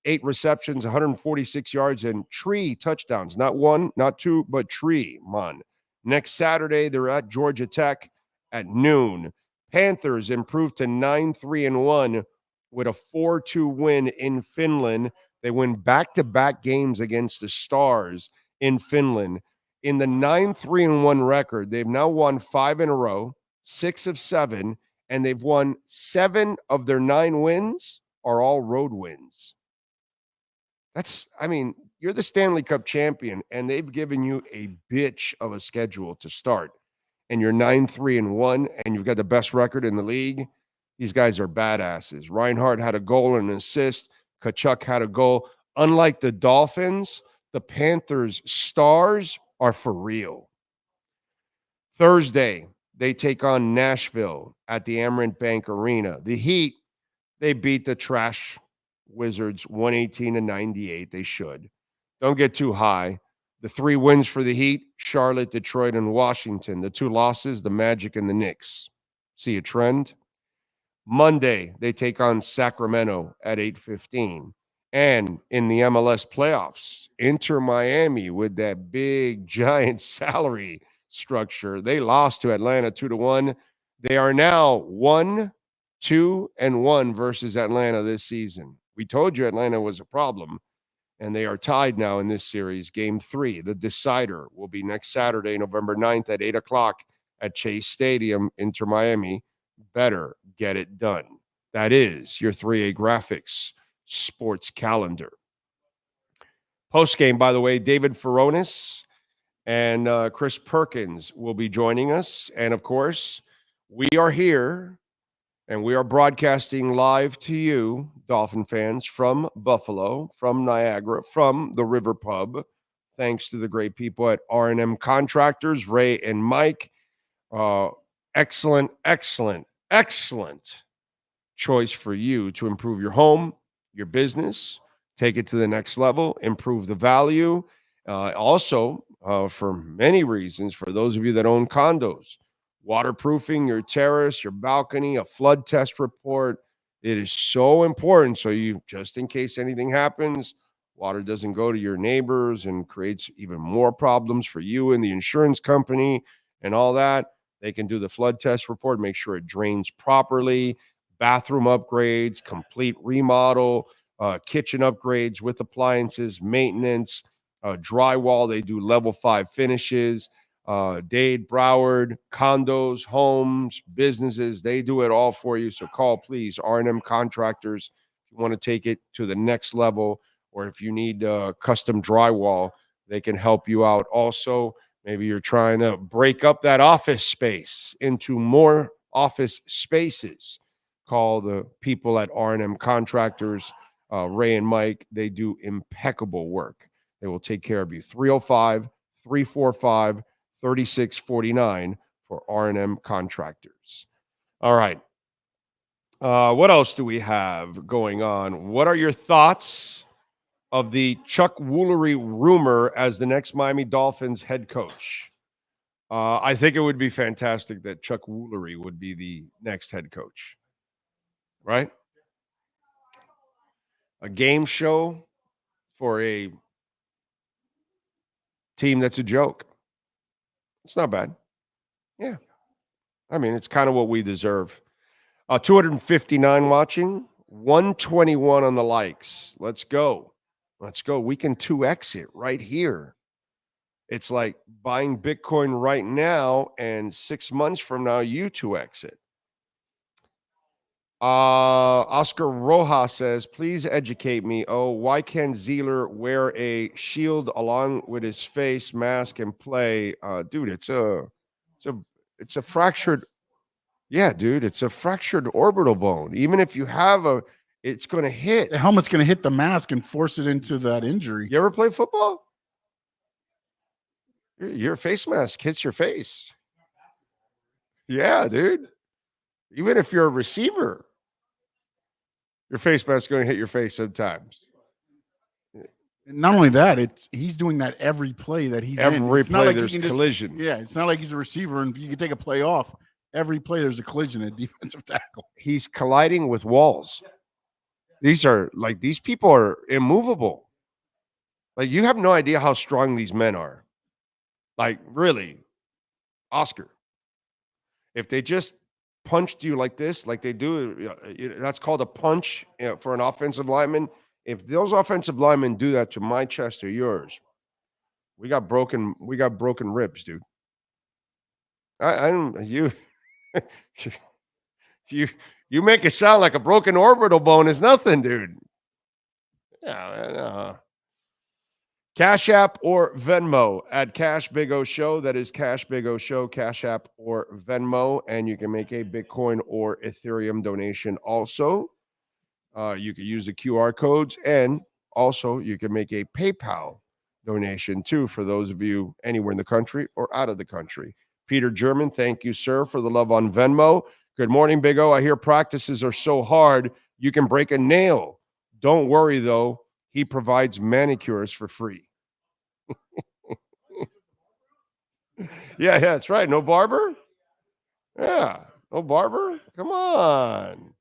S2: 8 receptions, 146 yards, and 3 touchdowns. Not 1, not 2, but 3, man. Next Saturday, they're at Georgia Tech at noon. Panthers improved to 9-3-1 with a 4-2 win in Finland. They win back-to-back games against the Stars in Finland. In the 9-3-1 record, they've now won 5 in a row, 6 of 7, and they've won 7 of their 9 wins are all road wins. You're the Stanley Cup champion, and they've given you a bitch of a schedule to start. And you're 9-3-1, and you've got the best record in the league. These guys are badasses. Reinhardt had a goal and an assist. Kachuk had a goal. Unlike the Dolphins, the Panthers' stars are for real. Thursday, they take on Nashville at the Amerant Bank Arena. The Heat, they beat the trash Wizards 118-98. They should. Don't get too high. The 3 wins for the Heat, Charlotte, Detroit, and Washington. The 2 losses, the Magic and the Knicks. See a trend? Monday, they take on Sacramento at 8:15. And in the MLS playoffs, Inter Miami with that big, giant salary structure. They lost to Atlanta 2-1. They are now 1-2-1 versus Atlanta this season. We told you Atlanta was a problem, and they are tied now in this series. Game 3, the decider, will be next Saturday, November 9th at 8 o'clock at Chase Stadium. Inter Miami better get it done. That is your 3A Graphics Sports Calendar. Post-game, by the way, David Furones and Chris Perkins will be joining us. And, of course, we are here and we are broadcasting live to you, Dolphin fans, from Buffalo, from Niagara, from the River Pub, thanks to the great people at R&M Contractors, Ray and Mike. Excellent choice for you to improve your home, your business, take it to the next level, improve the value. Also, for many reasons, for those of you that own condos, waterproofing your terrace, your balcony, a flood test report. It is so important. So you, just in case anything happens, water doesn't go to your neighbors and creates even more problems for you and the insurance company and all that. They can do the flood test report, make sure it drains properly, bathroom upgrades, complete remodel, kitchen upgrades with appliances, maintenance, drywall. They do level 5 finishes. Dade, Broward, condos, homes, businesses, they do it all for you. So call, please, R&M Contractors if you want to take it to the next level, or if you need custom drywall, they can help you out. Also, maybe you're trying to break up that office space into more office spaces. Call the people at R&M Contractors, Ray and Mike. They do impeccable work. They will take care of you. 305-345-3649 for R&M Contractors. All right. What else do we have going on? What are your thoughts of the Chuck Woolery rumor as the next Miami Dolphins head coach? I think it would be fantastic that Chuck Woolery would be the next head coach, right? A game show for a team that's a joke. It's not bad. Yeah. I mean, it's kind of what we deserve. 259 watching, 121 on the likes. Let's go. We can 2x it right here. It's like buying Bitcoin right now, and 6 months from now, you 2x it. Oscar Rojas says, please educate me. Oh, why can't Zeeler wear a shield along with his face mask and play? Dude, it's a fractured. Yeah, dude, it's a fractured orbital bone. Even if you have it's going to hit.
S13: The helmet's going to hit the mask and force it into that injury.
S2: You ever play football? Your face mask hits your face. Yeah, dude. Even if you're a receiver, your face mask is going to hit your face sometimes.
S13: Not only that, he's doing that every play that he's in.
S2: Every play there's collision.
S13: It's not like he's a receiver and you can take a play off. Every play there's a collision at defensive tackle.
S2: He's colliding with walls. These people are immovable. Like, you have no idea how strong these men are. Like, really, Oscar. If they just punched you like this, like they do, that's called a punch for an offensive lineman. If those offensive linemen do that to my chest or yours, we got broken ribs, dude. You make it sound like a broken orbital bone is nothing, dude. Yeah. Cash App or Venmo at Cash Big O Show. That is Cash Big O Show, Cash App or Venmo. And you can make a Bitcoin or Ethereum donation also. You can use the QR codes, and also you can make a PayPal donation too for those of you anywhere in the country or out of the country. Peter German, thank you, sir, for the love on Venmo. Good morning, Big O. I hear practices are so hard you can break a nail. Don't worry, though. He provides manicures for free. Yeah, that's right. No barber? Yeah, no barber? Come on.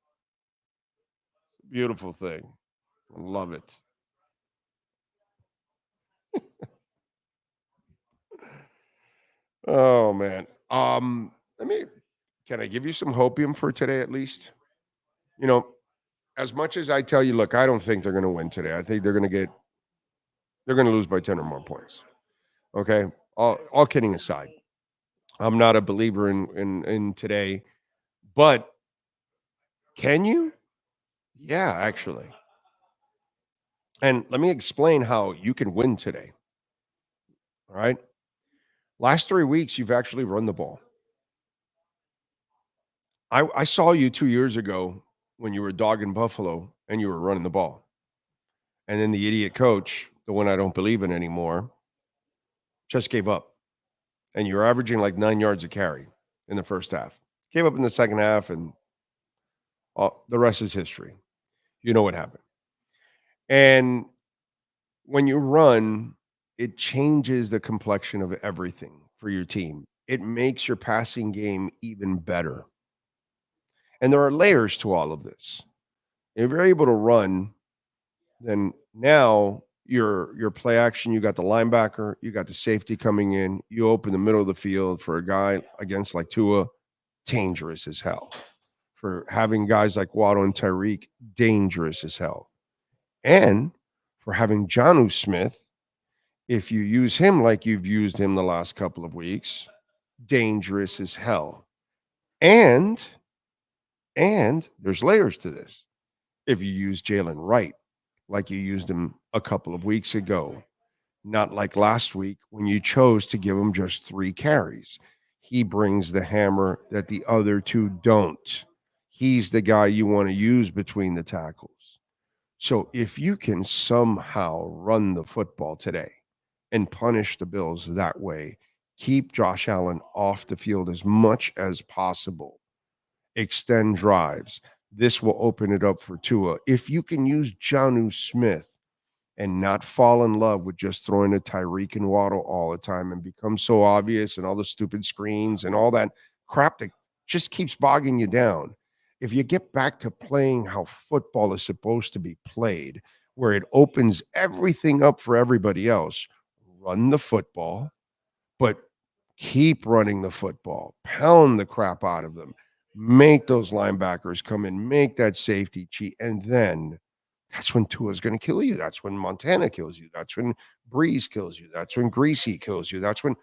S2: Beautiful thing. Love it. Oh, man. Can I give you some hopium for today at least? You know, as much as I tell you, look, I don't think they're going to win today. I think they're going to lose by 10 or more points. Okay? All kidding aside. I'm not a believer in today. But can you? Yeah, actually. And let me explain how you can win today. All right? Last 3 weeks, you've actually run the ball. I saw you 2 years ago when you were dogging Buffalo and you were running the ball. And then the idiot coach, the one I don't believe in anymore, just gave up. And you were averaging like 9 yards a carry in the first half. Gave up in the second half, and the rest is history. You know what happened. And when you run, it changes the complexion of everything for your team. It makes your passing game even better. And there are layers to all of this. If you're able to run, then now your play action, you got the linebacker, you got the safety coming in, you open the middle of the field for a guy against like Tua, dangerous as hell. For having guys like Waddle and Tyreek, dangerous as hell. And for having Jonnu Smith, if you use him like you've used him the last couple of weeks, dangerous as hell. And there's layers to this. If you use Jalen Wright like you used him a couple of weeks ago, not like last week when you chose to give him just 3 carries. He brings the hammer that the other two don't. He's the guy you want to use between the tackles. So if you can somehow run the football today and punish the Bills that way, keep Josh Allen off the field as much as possible, extend drives, this will open it up for Tua. If you can use Jonnu Smith and not fall in love with just throwing to Tyreek and Waddle all the time and become so obvious and all the stupid screens and all that crap that just keeps bogging you down. If you get back to playing how football is supposed to be played, where it opens everything up for everybody else, run the football, but keep running the football, pound the crap out of them, make those linebackers come in, make that safety cheat, and then that's when Tua's going to kill you. That's when Montana kills you. That's when Breeze kills you. That's when Greasy kills you. That's when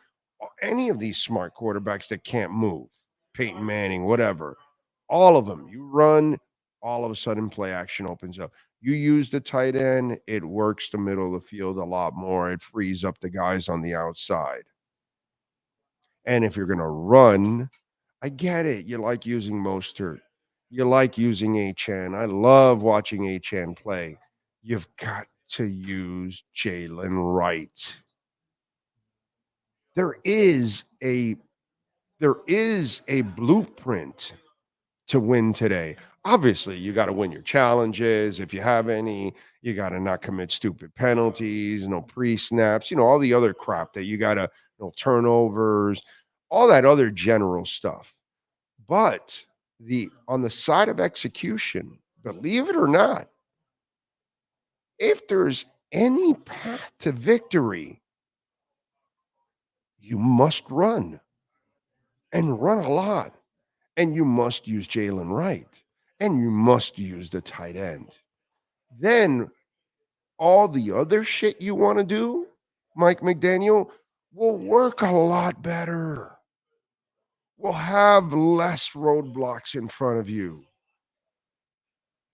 S2: any of these smart quarterbacks that can't move, Peyton Manning, whatever, all of them, you run, all of a sudden play action opens up. You use the tight end, it works the middle of the field a lot more. It frees up the guys on the outside. And if you're going to run, I get it. You like using Mostert. You like using Achane. I love watching Achane play. You've got to use Jalen Wright. There is a blueprint to win today. Obviously, you got to win your challenges. If you have any, you got to not commit stupid penalties, no pre-snaps, all the other crap that you got to, no turnovers, all that other general stuff. But on the side of execution, believe it or not, if there's any path to victory, you must run and run a lot. And you must use Jalen Wright. And you must use the tight end. Then all the other shit you want to do, Mike McDaniel, will work a lot better. We'll have less roadblocks in front of you.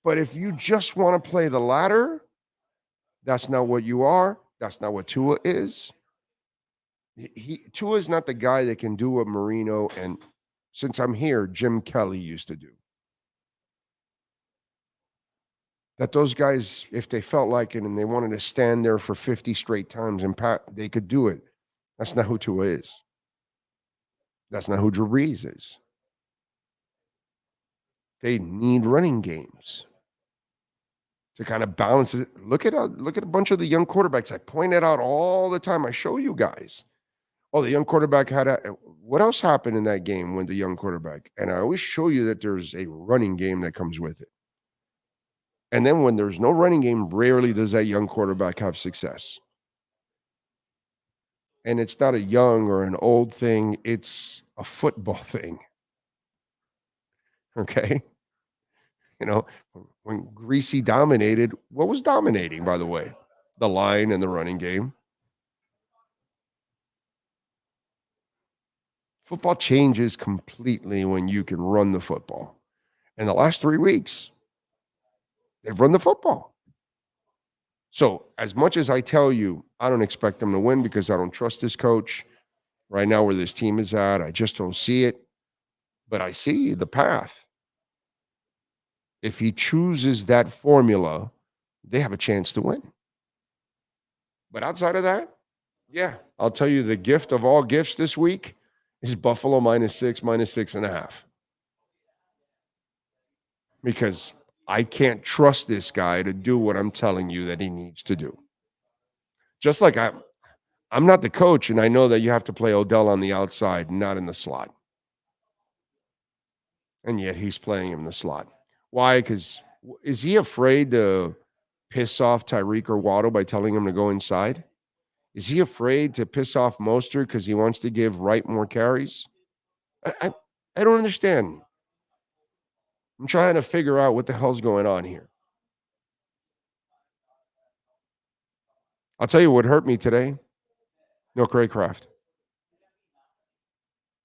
S2: But if you just want to play the ladder, that's not what you are. That's not what Tua is. Tua is not the guy that can do what Marino and, since I'm here, Jim Kelly used to do. That those guys, if they felt like it and they wanted to stand there for 50 straight times and they could do it. That's not who Tua is. That's not who Drew Brees is. They need running games to kind of balance it. Look at a bunch of the young quarterbacks. I point it out all the time. I show you guys. Oh, the young quarterback what else happened in that game when the young quarterback? And I always show you that there's a running game that comes with it. And then when there's no running game, rarely does that young quarterback have success. And it's not a young or an old thing. It's a football thing. Okay? When Greasy dominated, what was dominating, by the way? The line and the running game. Football changes completely when you can run the football. In the last 3 weeks, they've run the football. So as much as I tell you, I don't expect them to win because I don't trust this coach. Right now where this team is at, I just don't see it. But I see the path. If he chooses that formula, they have a chance to win. But outside of that, yeah, I'll tell you the gift of all gifts this week is Buffalo -6, -6.5. Because I can't trust this guy to do what I'm telling you that he needs to do. Just like I'm not the coach, and I know that you have to play Odell on the outside, not in the slot. And yet he's playing him in the slot. Why? Because is he afraid to piss off Tyreek or Waddle by telling him to go inside? Is he afraid to piss off Mostert because he wants to give Wright more carries? I don't understand. I'm trying to figure out what the hell's going on here. I'll tell you what hurt me today. No Craycraft.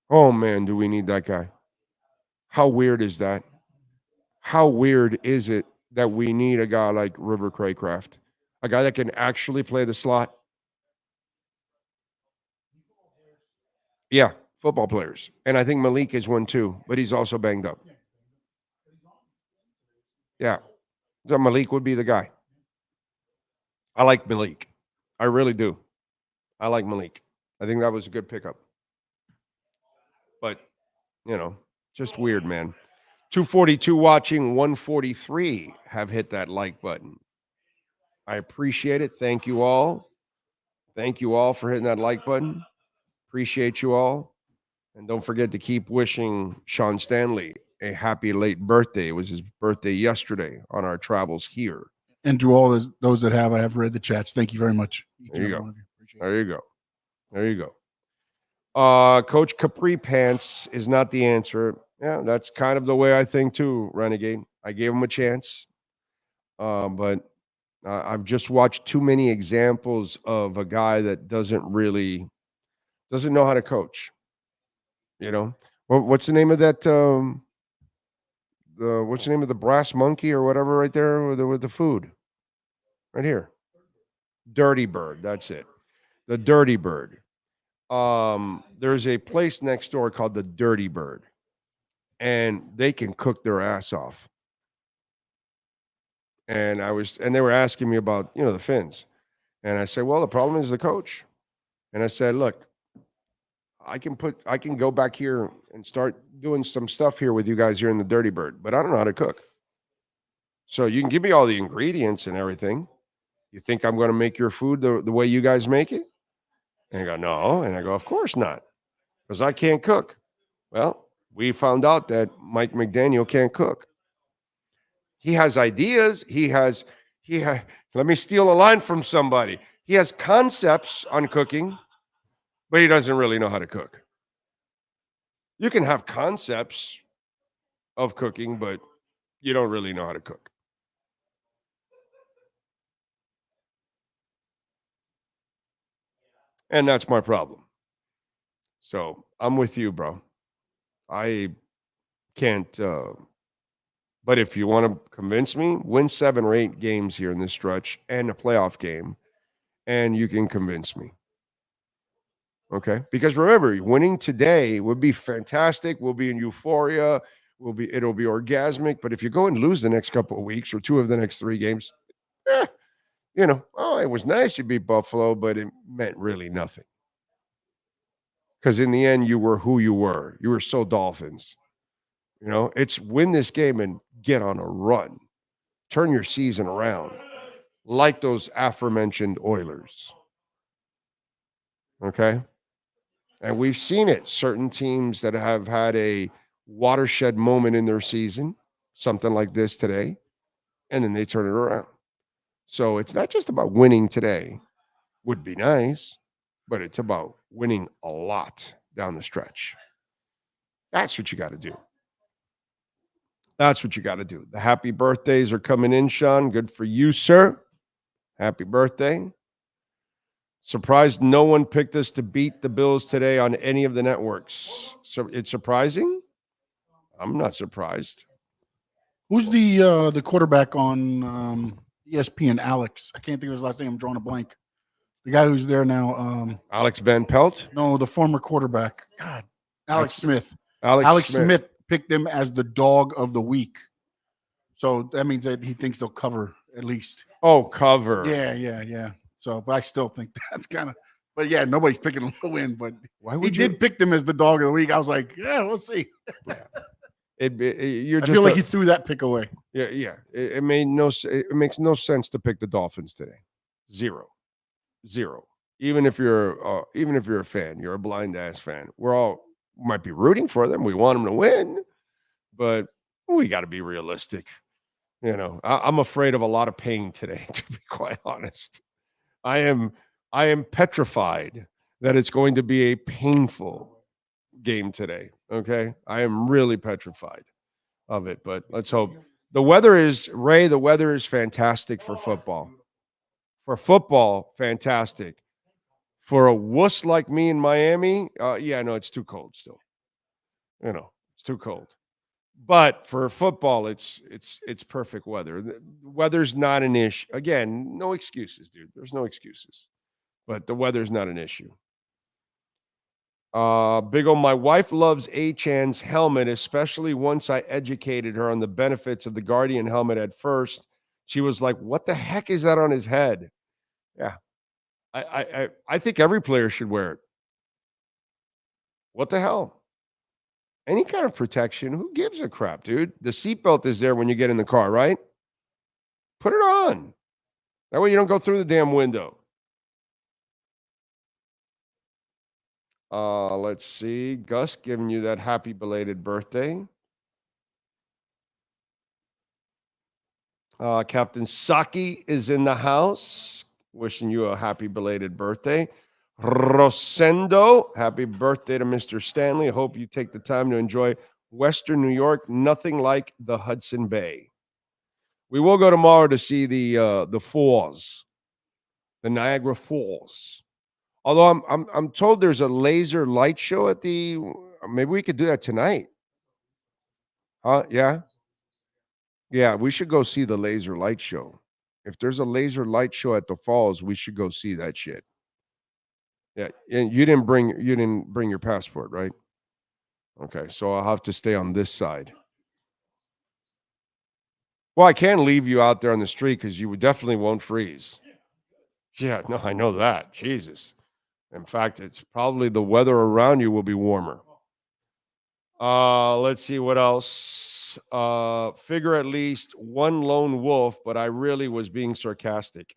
S2: Oh, man, do we need that guy? How weird is that? How weird is it that we need a guy like River Craycraft? A guy that can actually play the slot? Yeah, football players. And I think Malik is one too, but he's also banged up. Yeah, so Malik would be the guy. I like Malik. I really do. I like Malik. I think that was a good pickup. But, just weird, man. 242 watching, 143 have hit that like button. I appreciate it. Thank you all. Thank you all for hitting that like button. Appreciate you all. And don't forget to keep wishing Sean Stanley a happy late birthday. It was his birthday yesterday on our travels here.
S13: And to all those that have, I have read the chats. Thank you very much.
S2: There you go. There you go. There you go. Coach Capri Pants is not the answer. Yeah, that's kind of the way I think too, Renegade. I gave him a chance. But I've just watched too many examples of a guy that doesn't know how to coach. What's the name of that? What's the name of the brass monkey or whatever right there with the food? Right here. Dirty Bird. That's it. The Dirty Bird. There's a place next door called the Dirty Bird, and they can cook their ass off. And they were asking me about, the fins. And I said, well, the problem is the coach. And I said, look, I can go back here and start doing some stuff here with you guys here in the Dirty Bird, but I don't know how to cook. So you can give me all the ingredients and everything. You think I'm going to make your food the way you guys make it? And I go, no. And I go, of course not, because I can't cook. Well, we found out that Mike McDaniel can't cook. He has ideas. Let me steal a line from somebody. He has concepts on cooking, but he doesn't really know how to cook. You can have concepts of cooking, but you don't really know how to cook. And that's my problem. So I'm with you, bro. I can't, but if you want to convince me, win 7 or 8 games here in this stretch and a playoff game, and you can convince me. Okay? Because remember, winning today would be fantastic. We'll be in euphoria. It'll be orgasmic. But if you go and lose the next couple of weeks or 2 of the next 3 games, it was nice you beat Buffalo, but it meant really nothing. Because in the end, you were who you were. You were so Dolphins. It's win this game and get on a run. Turn your season around. Like those aforementioned Oilers. Okay? And we've seen it. Certain teams that have had a watershed moment in their season, something like this today, and then they turn it around. So it's not just about winning today. Would be nice, but it's about winning a lot down the stretch. That's what you got to do. That's what you got to do. The happy birthdays are coming in, Sean. Good for you, sir. Happy birthday. Surprised no one picked us to beat the Bills today on any of the networks. So it's surprising? I'm not surprised.
S13: Who's the quarterback on ESPN? Alex. I can't think of his last name. I'm drawing a blank. The guy who's there now.
S2: Alex Van Pelt?
S13: No, the former quarterback. God. Alex Smith.
S2: Alex
S13: Smith picked him as the dog of the week. So that means that he thinks they'll cover at least.
S2: Oh, cover.
S13: Yeah. So, but I still think that's kind of. But yeah, nobody's picking them to win. But
S2: Why would
S13: he did pick them as the dog of the week. I was like, yeah, we'll see.
S2: I
S13: feel like he threw that pick away.
S2: Yeah. It makes no sense to pick the Dolphins today. Zero. Even if you're a fan, you're a blind ass fan. We're all might be rooting for them. We want them to win, but we got to be realistic. You know, I'm afraid of a lot of pain today, to be quite honest. I am petrified that it's going to be a painful game today. Okay. I am really petrified of it, but let's hope. The weather is fantastic for football. For football, fantastic. For a wuss like me in Miami, it's too cold still. It's too cold. But for football, it's perfect weather. The weather's not an issue. Again, no excuses, dude. There's no excuses. But the weather's not an issue. Big O, my wife loves A-Chan's helmet, especially once I educated her on the benefits of the Guardian helmet at first. She was like, what the heck is that on his head? Yeah. I think every player should wear it. What the hell? Any kind of protection. Who gives a crap, dude? The seatbelt is there when you get in the car, right? Put it on. That way you don't go through the damn window. Let's see. Gus giving you that happy belated birthday. Captain Saki is in the house. Wishing you a happy belated birthday. Rosendo, happy birthday to Mr. Stanley. I hope you take the time to enjoy Western New York. Nothing like the Hudson Bay. We will go tomorrow to see the falls, the Niagara Falls. Although I'm told there's a laser light show at the. Maybe we could do that tonight. Yeah. Yeah, we should go see the laser light show. If there's a laser light show at the falls, we should go see that shit. Yeah, and you didn't bring your passport, right? Okay, so I'll have to stay on this side. Well, I can't leave you out there on the street because you definitely won't freeze. Yeah, no, I know that. Jesus. In fact, it's probably the weather around you will be warmer. Let's see what else. Figure at least one lone wolf, but I really was being sarcastic,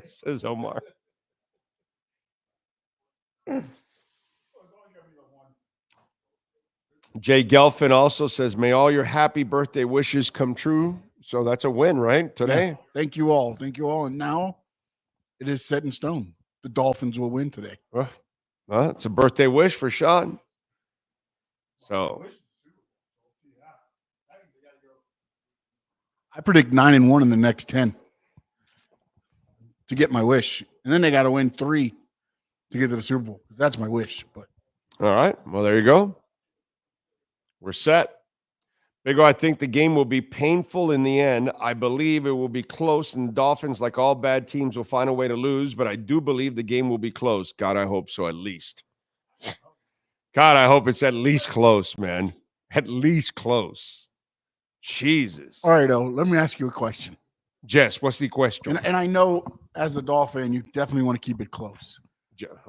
S2: says Omar. Jay Gelfin also says, may all your happy birthday wishes come true. So that's a win, right? Today.
S13: Yeah. Thank you all. And now it is set in stone. The Dolphins will win today.
S2: Well, it's a birthday wish for Sean. So
S13: I predict 9-1 in the next 10 to get my wish. And then they got to win 3 to get to the Super Bowl. That's my wish. But
S2: all right. Well, there you go. We're set. Big O, I think the game will be painful in the end. I believe it will be close, and the Dolphins, like all bad teams, will find a way to lose, but I do believe the game will be close. God, I hope so, at least. God, I hope it's at least close, man. At least close. Jesus.
S13: All right, let me ask you a question.
S2: Jess, what's the question?
S13: And I know as a Dolphin, you definitely want to keep it close.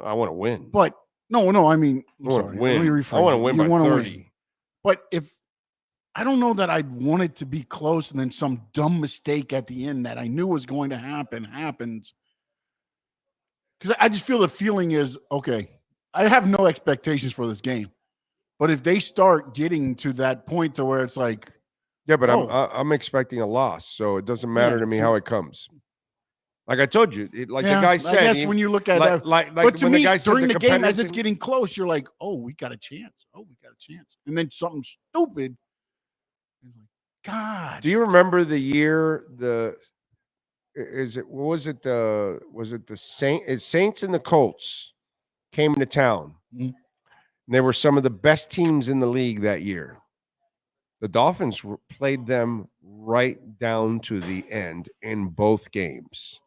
S2: I want to win.
S13: But no, I mean,
S2: I want to win. I want to win by 30. Win.
S13: But I don't know that I'd want it to be close and then some dumb mistake at the end that I knew was going to happens. Because I just feel the feeling is, okay, I have no expectations for this game. But if they start getting to that point to where it's like,
S2: yeah, but I'm expecting a loss, so it doesn't matter to me how it comes. Like I told you, the guy said.
S13: I guess when you look at that, but to me, during the game, as it's getting close, you're like, oh, we got a chance. And then something stupid. God.
S2: Do you remember the year was it the Saints and the Colts came to town? Mm-hmm. And they were some of the best teams in the league that year. The Dolphins played them right down to the end in both games.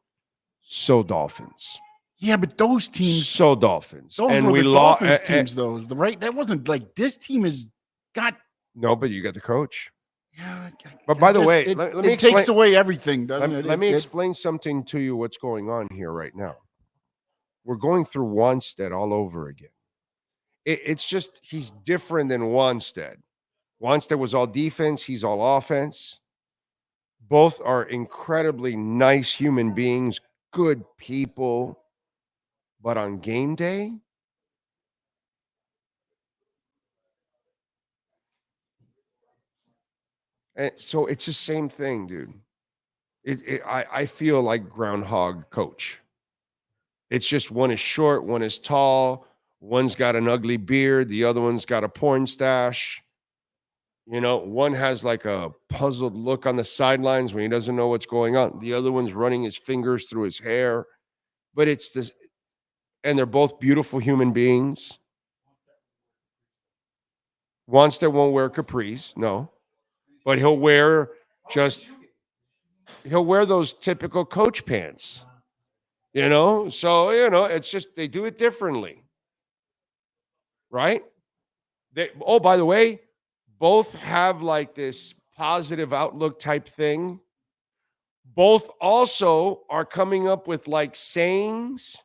S2: So Dolphins.
S13: Yeah, but those teams.
S2: So Dolphins.
S13: Those were the Dolphins teams, though. Right? That wasn't like this team has got.
S2: No, but you got the coach.
S13: Yeah,
S2: But by the way,
S13: it,
S2: let me
S13: it
S2: explain.
S13: takes away everything, doesn't
S2: Let,
S13: it?
S2: let me explain something to you. What's going on here right now? We're going through Wanstead all over again. It's just he's different than Wanstead. Wanstead was all defense. He's all offense. Both are incredibly nice human beings, good people. But on game day, and so it's the same thing, dude. I feel like Groundhog Coach. It's just one is short, one is tall, one's got an ugly beard, the other one's got a porn stash. You know, one has like a puzzled look on the sidelines when he doesn't know what's going on. The other one's running his fingers through his hair. But it's this, and they're both beautiful human beings. Wanstead won't wear capris, no. But he'll wear those typical coach pants. You know, so it's just they do it differently. Right? By the way, both have like this positive outlook type thing. Both also are coming up with like sayings.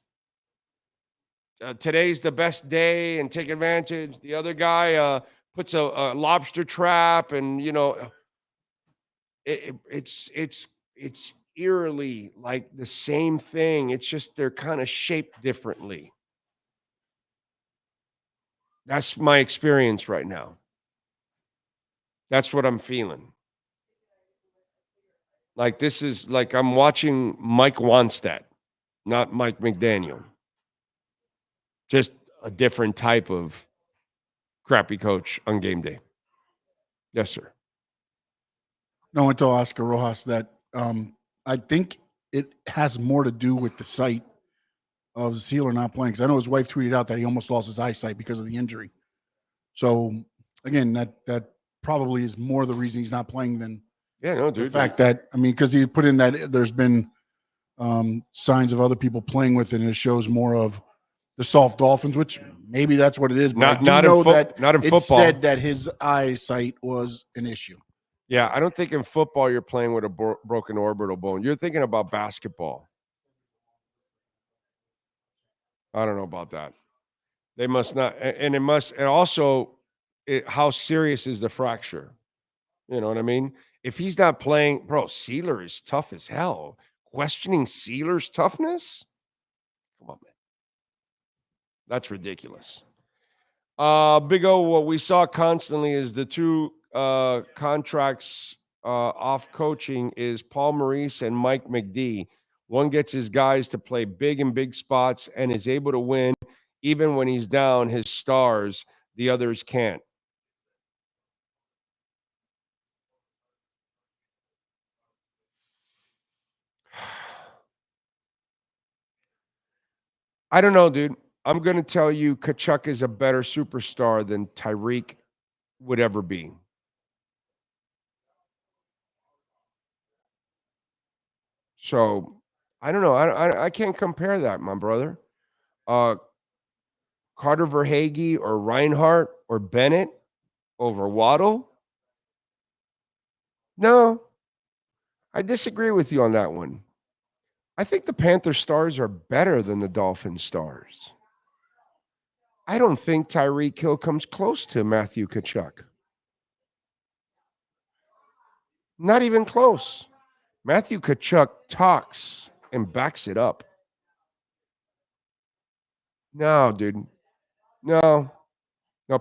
S2: Today's the best day and take advantage. The other guy puts a lobster trap, and it's eerily like the same thing. It's just they're kind of shaped differently. That's my experience right now. That's what I'm feeling. Like this is like I'm watching Mike Wanstead, not Mike McDaniel. Just a different type of crappy coach on game day. Yes, sir.
S13: No, I went to Oscar Rojas that I think it has more to do with the sight of Sealer not playing. Because I know his wife tweeted out that he almost lost his eyesight because of the injury. So again, that probably is more the reason he's not playing than the fact that because he put in that there's been signs of other people playing with it, and it shows more of the soft Dolphins, which maybe that's what it is. But
S2: not in football.
S13: Said that his eyesight was an issue.
S2: Yeah, I don't think in football you're playing with a broken orbital bone. You're thinking about basketball. I don't know about that. They must not, and it must, and also, how serious is the fracture? You know what I mean? If he's not playing, bro, Sealer is tough as hell. Questioning Sealer's toughness? Come on, man. That's ridiculous. Big O, what we saw constantly is the two contracts off coaching is Paul Maurice and Mike McD. One gets his guys to play big in big spots and is able to win even when he's down his stars. The others can't. I don't know, dude. I'm going to tell you Kachuk is a better superstar than Tyreek would ever be. So, I don't know. I can't compare that, my brother. Carter Verhaeghe or Reinhardt or Bennett over Waddle? No. I disagree with you on that one. I think the Panther stars are better than the Dolphin stars. I don't think Tyreek Hill comes close to Matthew Kachuk. Not even close. Matthew Kachuk talks and backs it up. No, dude. No,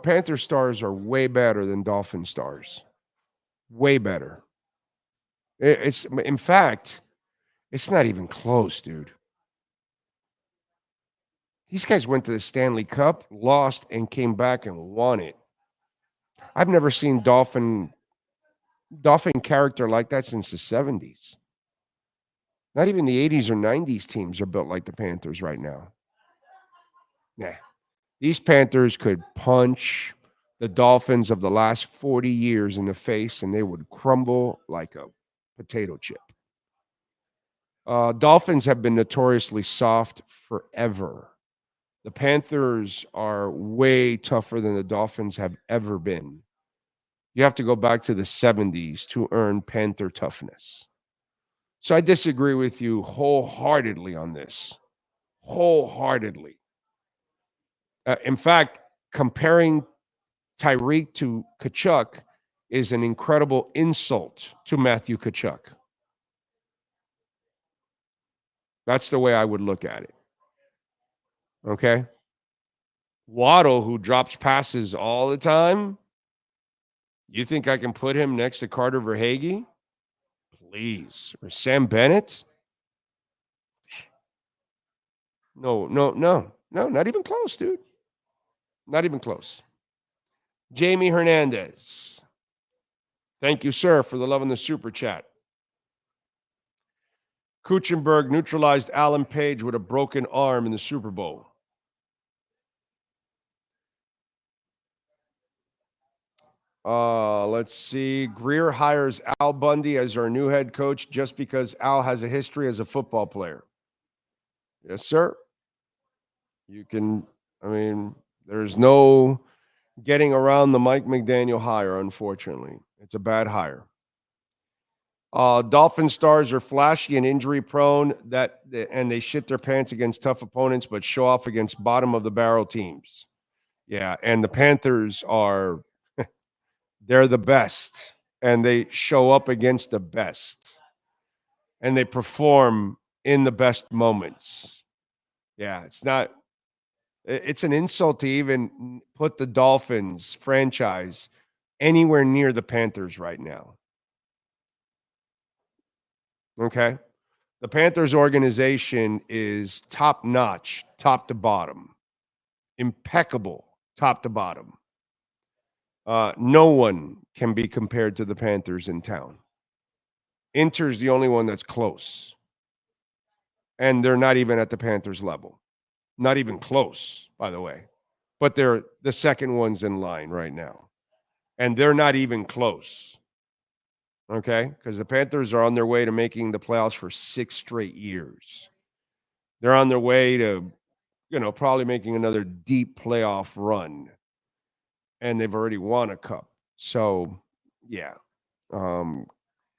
S2: Panther stars are way better than Dolphin stars. Way better. It's in fact, it's not even close, dude. These guys went to the Stanley Cup, lost, and came back and won it. I've never seen Dolphin character like that since the 70s. Not even the 80s or 90s teams are built like the Panthers right now. Nah. These Panthers could punch the Dolphins of the last 40 years in the face, and they would crumble like a potato chip. Dolphins have been notoriously soft forever. The Panthers are way tougher than the Dolphins have ever been. You have to go back to the 70s to earn Panther toughness. So I disagree with you wholeheartedly on this. Wholeheartedly. In fact, comparing Tyreek to Kachuk is an incredible insult to Matthew Kachuk. That's the way I would look at it. Okay? Waddle, who drops passes all the time, you think I can put him next to Carter Verhaeghe? Please. Or Sam Bennett? No, not even close, dude. Not even close. Jamie Hernandez. Thank you, sir, for the love in the super chat. Kuchenberg neutralized Alan Page with a broken arm in the Super Bowl. Let's see. Greer hires Al Bundy as our new head coach just because Al has a history as a football player. Yes, sir. You can, there's no getting around the Mike McDaniel hire, unfortunately. It's a bad hire. Dolphin stars are flashy and injury prone and they shit their pants against tough opponents, but show off against bottom of the barrel teams. Yeah, and the Panthers are, they're the best, and they show up against the best, and they perform in the best moments. Yeah, it's an insult to even put the Dolphins franchise anywhere near the Panthers right now. Okay? The Panthers organization is top-notch, top to bottom. Impeccable, top to bottom. No one can be compared to the Panthers in town. Inter's the only one that's close. And they're not even at the Panthers level. Not even close, by the way. But they're the second ones in line right now. And they're not even close. Okay? Because the Panthers are on their way to making the playoffs for 6 straight years. They're on their way to, probably making another deep playoff run. And they've already won a cup. So, yeah.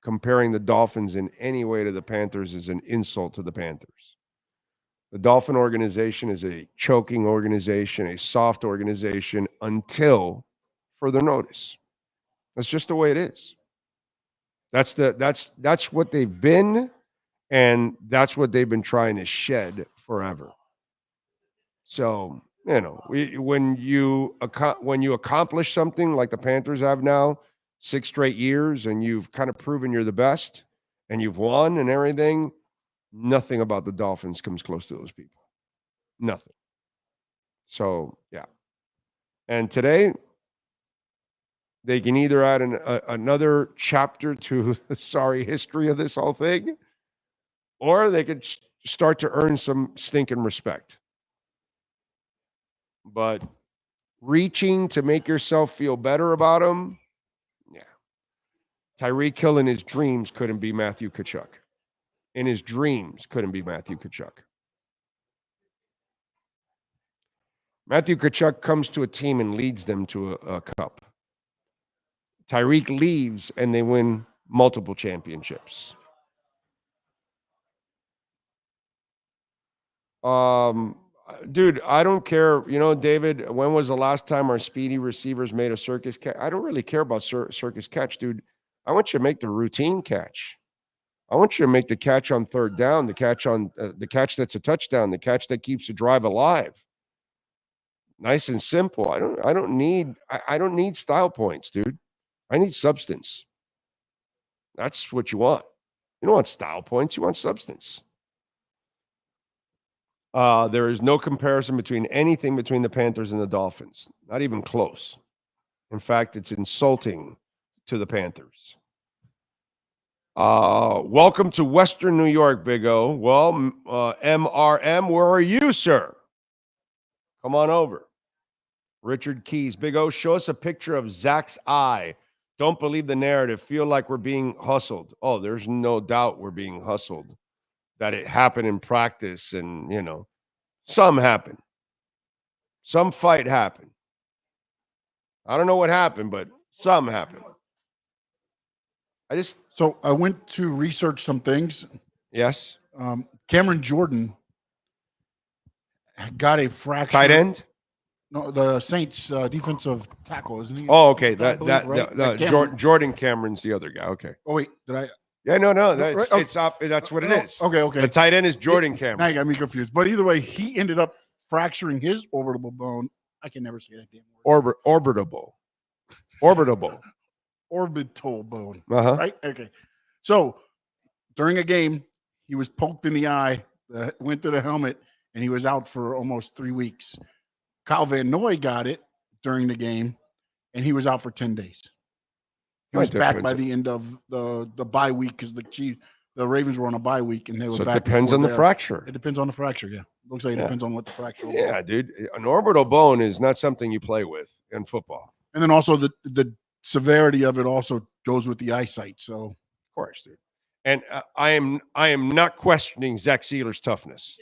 S2: Comparing the Dolphins in any way to the Panthers is an insult to the Panthers. The Dolphin organization is a choking organization, a soft organization until further notice. That's just the way it is. That's what they've been, and that's what they've been trying to shed forever. So, when you accomplish something like the Panthers have now, 6 straight years, and you've kind of proven you're the best, and you've won and everything, nothing about the Dolphins comes close to those people. Nothing. So, yeah. And today, they can either add another chapter to the sorry history of this whole thing, or they could start to earn some stinking respect. But reaching to make yourself feel better about them, yeah. Tyreek Hill in his dreams couldn't be Matthew Kachuk. In his dreams couldn't be Matthew Kachuk. Matthew Kachuk comes to a team and leads them to a cup. Tyreek leaves and they win multiple championships. Dude, I don't care. David, when was the last time our speedy receivers made a circus catch? I don't really care about circus catch, dude. I want you to make the routine catch. I want you to make the catch on third down, the catch on the catch that's a touchdown, the catch that keeps the drive alive. Nice and simple. I don't need style points, dude. I need substance. That's what you want. You don't want style points. You want substance. There is no comparison between anything between the Panthers and the Dolphins. Not even close. In fact, it's insulting to the Panthers. Welcome to Western New York, Big O. Well, MRM, where are you, sir? Come on over. Richard Keys, Big O, show us a picture of Zach's eye. Don't believe the narrative. Feel like we're being hustled. Oh, there's no doubt we're being hustled. That it happened in practice and, some happened. Some fight happened. I don't know what happened, but Something happened.
S13: So I went to research some things.
S2: Yes.
S13: Cameron Jordan got a fracture.
S2: Tight end?
S13: No, the Saints defensive tackle, isn't he?
S2: Oh, okay. Jordan Cameron's the other guy. Okay.
S13: Oh wait, did I?
S2: Yeah, no. That's what it is.
S13: Okay.
S2: The tight end is Jordan Cameron.
S13: Now you got me confused. But either way, he ended up fracturing his orbital bone. I can never say that damn word.
S2: Orbitable.
S13: Orbital bone.
S2: Right?
S13: Okay. So during a game, he was poked in the eye, went to the helmet, and he was out for almost 3 weeks. Kyle Van Noy got it during the game, and he was out for 10 days. He was back by the end of the bye week because the Ravens were on a bye week, and they were back.
S2: It depends on the fracture.
S13: It depends on the fracture, yeah. Looks like it depends on what the fracture was.
S2: Yeah, dude. An orbital bone is not something you play with in football.
S13: And then also the severity of it also goes with the eyesight. So,
S2: of course, dude. And I am not questioning Zach Sealer's toughness.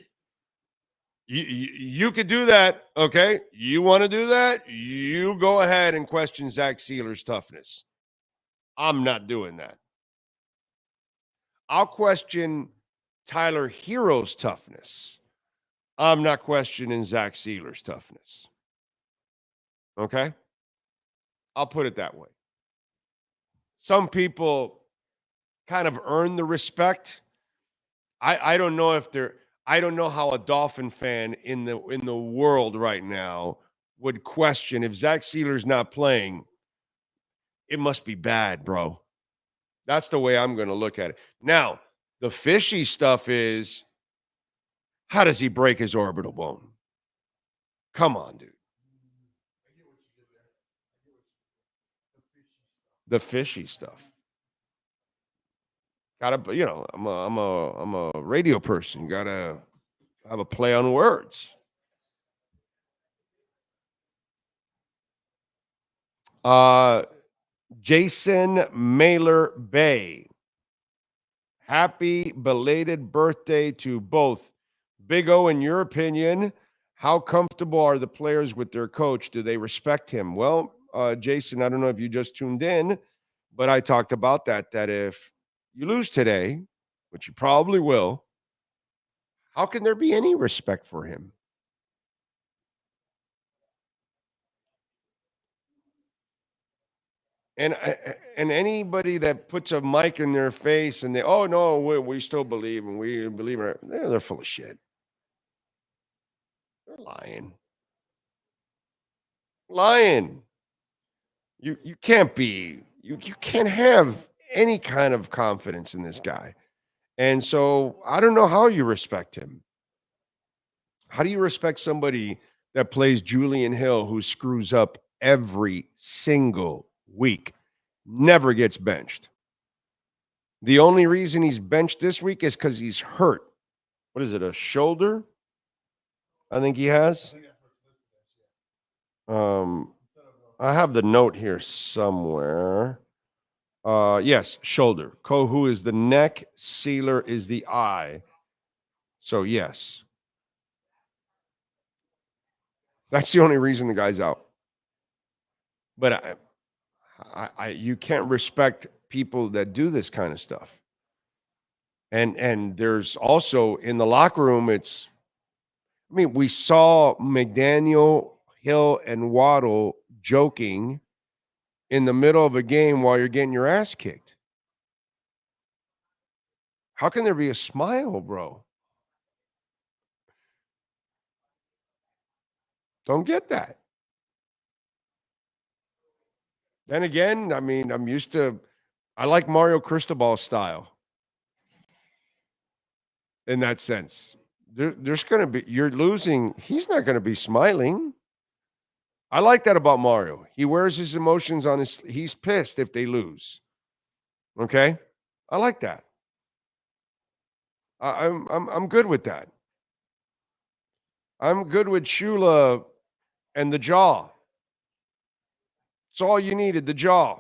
S2: You could do that, okay? You want to do that? You go ahead and question Zach Sealer's toughness. I'm not doing that. I'll question Tyler Hero's toughness. I'm not questioning Zach Sealer's toughness. Okay? I'll put it that way. Some people kind of earn the respect. I don't know if they're I don't know how a Dolphin fan in the world right now would question if Zach Sealer's not playing, it must be bad, bro. That's the way I'm going to look at it. Now, the fishy stuff is, how does he break his orbital bone? Come on, dude. The fishy stuff. Gotta, I'm a radio person. Gotta have a play on words. Jason Mailer Bay. Happy belated birthday to both. Big O, in your opinion, how comfortable are the players with their coach? Do they respect him? Well, Jason, I don't know if you just tuned in, but I talked about that if you lose today, which you probably will, how can there be any respect for him? And anybody that puts a mic in their face and they, oh, no, we still believe and we believe in it, they're full of shit. They're lying. You can't be, you can't have any kind of confidence in this guy. And so I don't know how you respect him. How do you respect somebody that plays Julian Hill who screws up every single week, never gets benched? The only reason he's benched this week is because he's hurt. What is it, a shoulder? I think he has. I have the note here somewhere. Yes, shoulder. Kohu is the neck. Sealer is the eye. So, yes. That's the only reason the guy's out. But you can't respect people that do this kind of stuff. And there's also in the locker room, we saw McDaniel, Hill, and Waddle joking in the middle of a game while you're getting your ass kicked. How can there be a smile, bro? Don't get that. Then again, I like Mario Cristobal's style in that sense. There's going to be, you're losing, he's not going to be smiling. I like that about Mario. He wears his emotions on he's pissed if they lose. Okay? I like that. I'm good with that. I'm good with Shula and the jaw. It's all you needed, the jaw.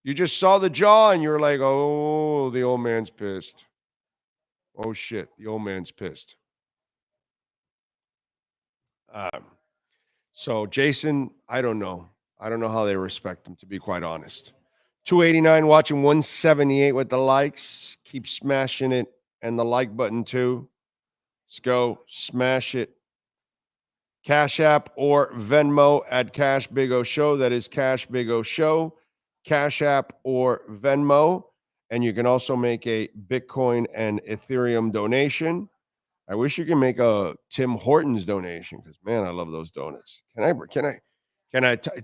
S2: You just saw the jaw and you're like, oh, the old man's pissed. Oh, shit, the old man's pissed. So, Jason, I don't know. I don't know how they respect him, to be quite honest. 289 watching, 178 with the likes. Keep smashing it. And the like button, too. Let's go. Smash it. Cash App or Venmo at Cash Big O Show. That is Cash Big O Show. Cash App or Venmo. And you can also make a Bitcoin and Ethereum donation. I wish you could make a Tim Hortons donation because, man, I love those donuts.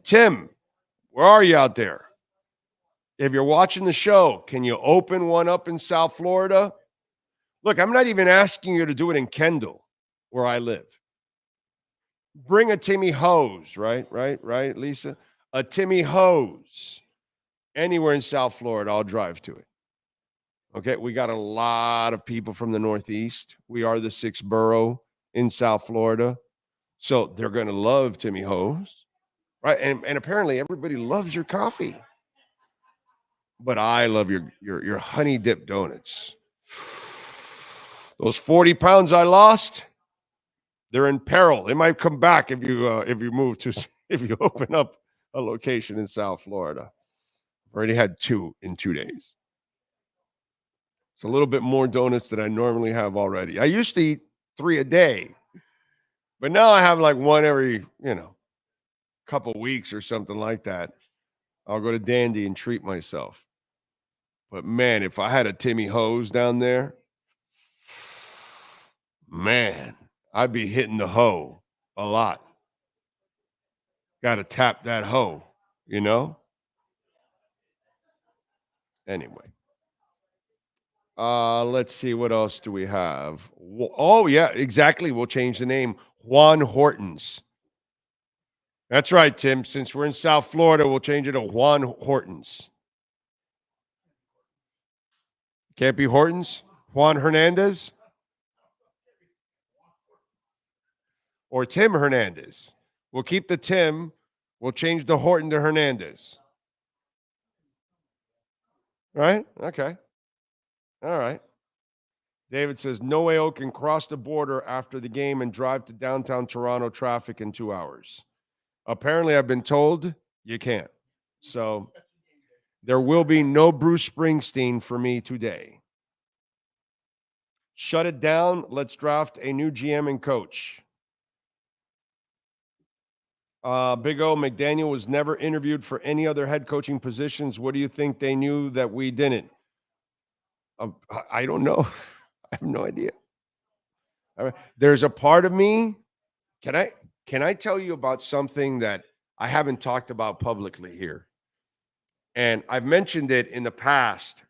S2: Tim, where are you out there? If you're watching the show, can you open one up in South Florida? Look, I'm not even asking you to do it in Kendall, where I live. Bring a Timmy Hose, right, Lisa? A Timmy Hose. Anywhere in South Florida, I'll drive to it. Okay, we got a lot of people from the Northeast. We are the 6th borough in South Florida. So they're going to love Timmy Hose, right? And apparently everybody loves your coffee. But I love your honey dip donuts. Those 40 pounds I lost, they're in peril. They might come back if you open up a location in South Florida. I've already had 2 in 2 days. It's a little bit more donuts than I normally have already. I used to eat 3 a day, but now I have like 1 every, couple weeks or something like that. I'll go to Dandy and treat myself. But man, if I had a Timmy Hose down there, man, I'd be hitting the hoe a lot. Got to tap that hoe, Anyway. Let's see. What else do we have? Oh, yeah, exactly. We'll change the name. Juan Hortons. That's right, Tim. Since we're in South Florida, we'll change it to Juan Hortons. Can't be Hortons? Juan Hernandez? Or Tim Hernandez? We'll keep the Tim. We'll change the Horton to Hernandez. Right? Okay. All right. David says, no way O can cross the border after the game and drive to downtown Toronto traffic in 2 hours. Apparently, I've been told you can't. So there will be no Bruce Springsteen for me today. Shut it down. Let's draft a new GM and coach. Big O, McDaniel was never interviewed for any other head coaching positions. What do you think they knew that we didn't? I don't know. I have no idea. There's a part of me. Can I tell you about something that I haven't talked about publicly here? And I've mentioned it in the past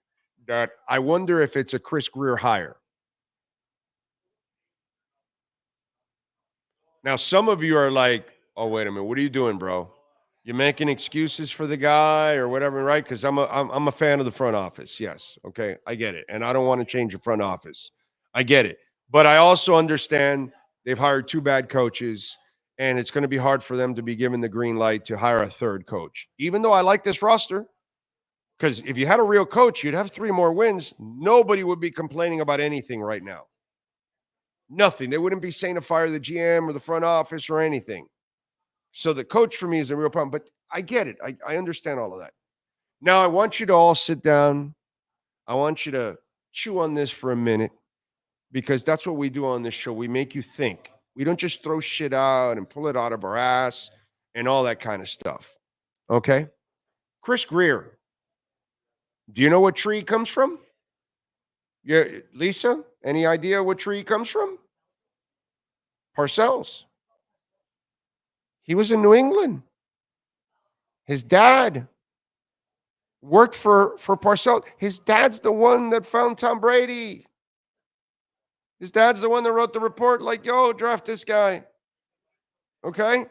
S2: that I wonder if it's a Chris Greer hire. Now, some of you are like, oh, wait a minute. What are you doing, bro? You making excuses for the guy or whatever, right? Because I'm a fan of the front office. Yes. Okay. I get it. And I don't want to change the front office. I get it. But I also understand they've hired 2 bad coaches, and it's going to be hard for them to be given the green light to hire a 3rd coach. Even though I like this roster, because if you had a real coach, you'd have 3 more wins. Nobody would be complaining about anything right now. Nothing. They wouldn't be saying to fire the GM or the front office or anything. So the coach for me is a real problem, but I get it. I understand all of that. Now, I want you to all sit down. I want you to chew on this for a minute because that's what we do on this show. We make you think. We don't just throw shit out and pull it out of our ass and all that kind of stuff. Okay? Chris Greer. Do you know what tree he comes from? Yeah, Lisa, any idea what tree he comes from? Parcells. He was in New England. His dad worked for Parcells. His dad's the one that found Tom Brady. His dad's the one that wrote the report like, yo, draft this guy. Okay?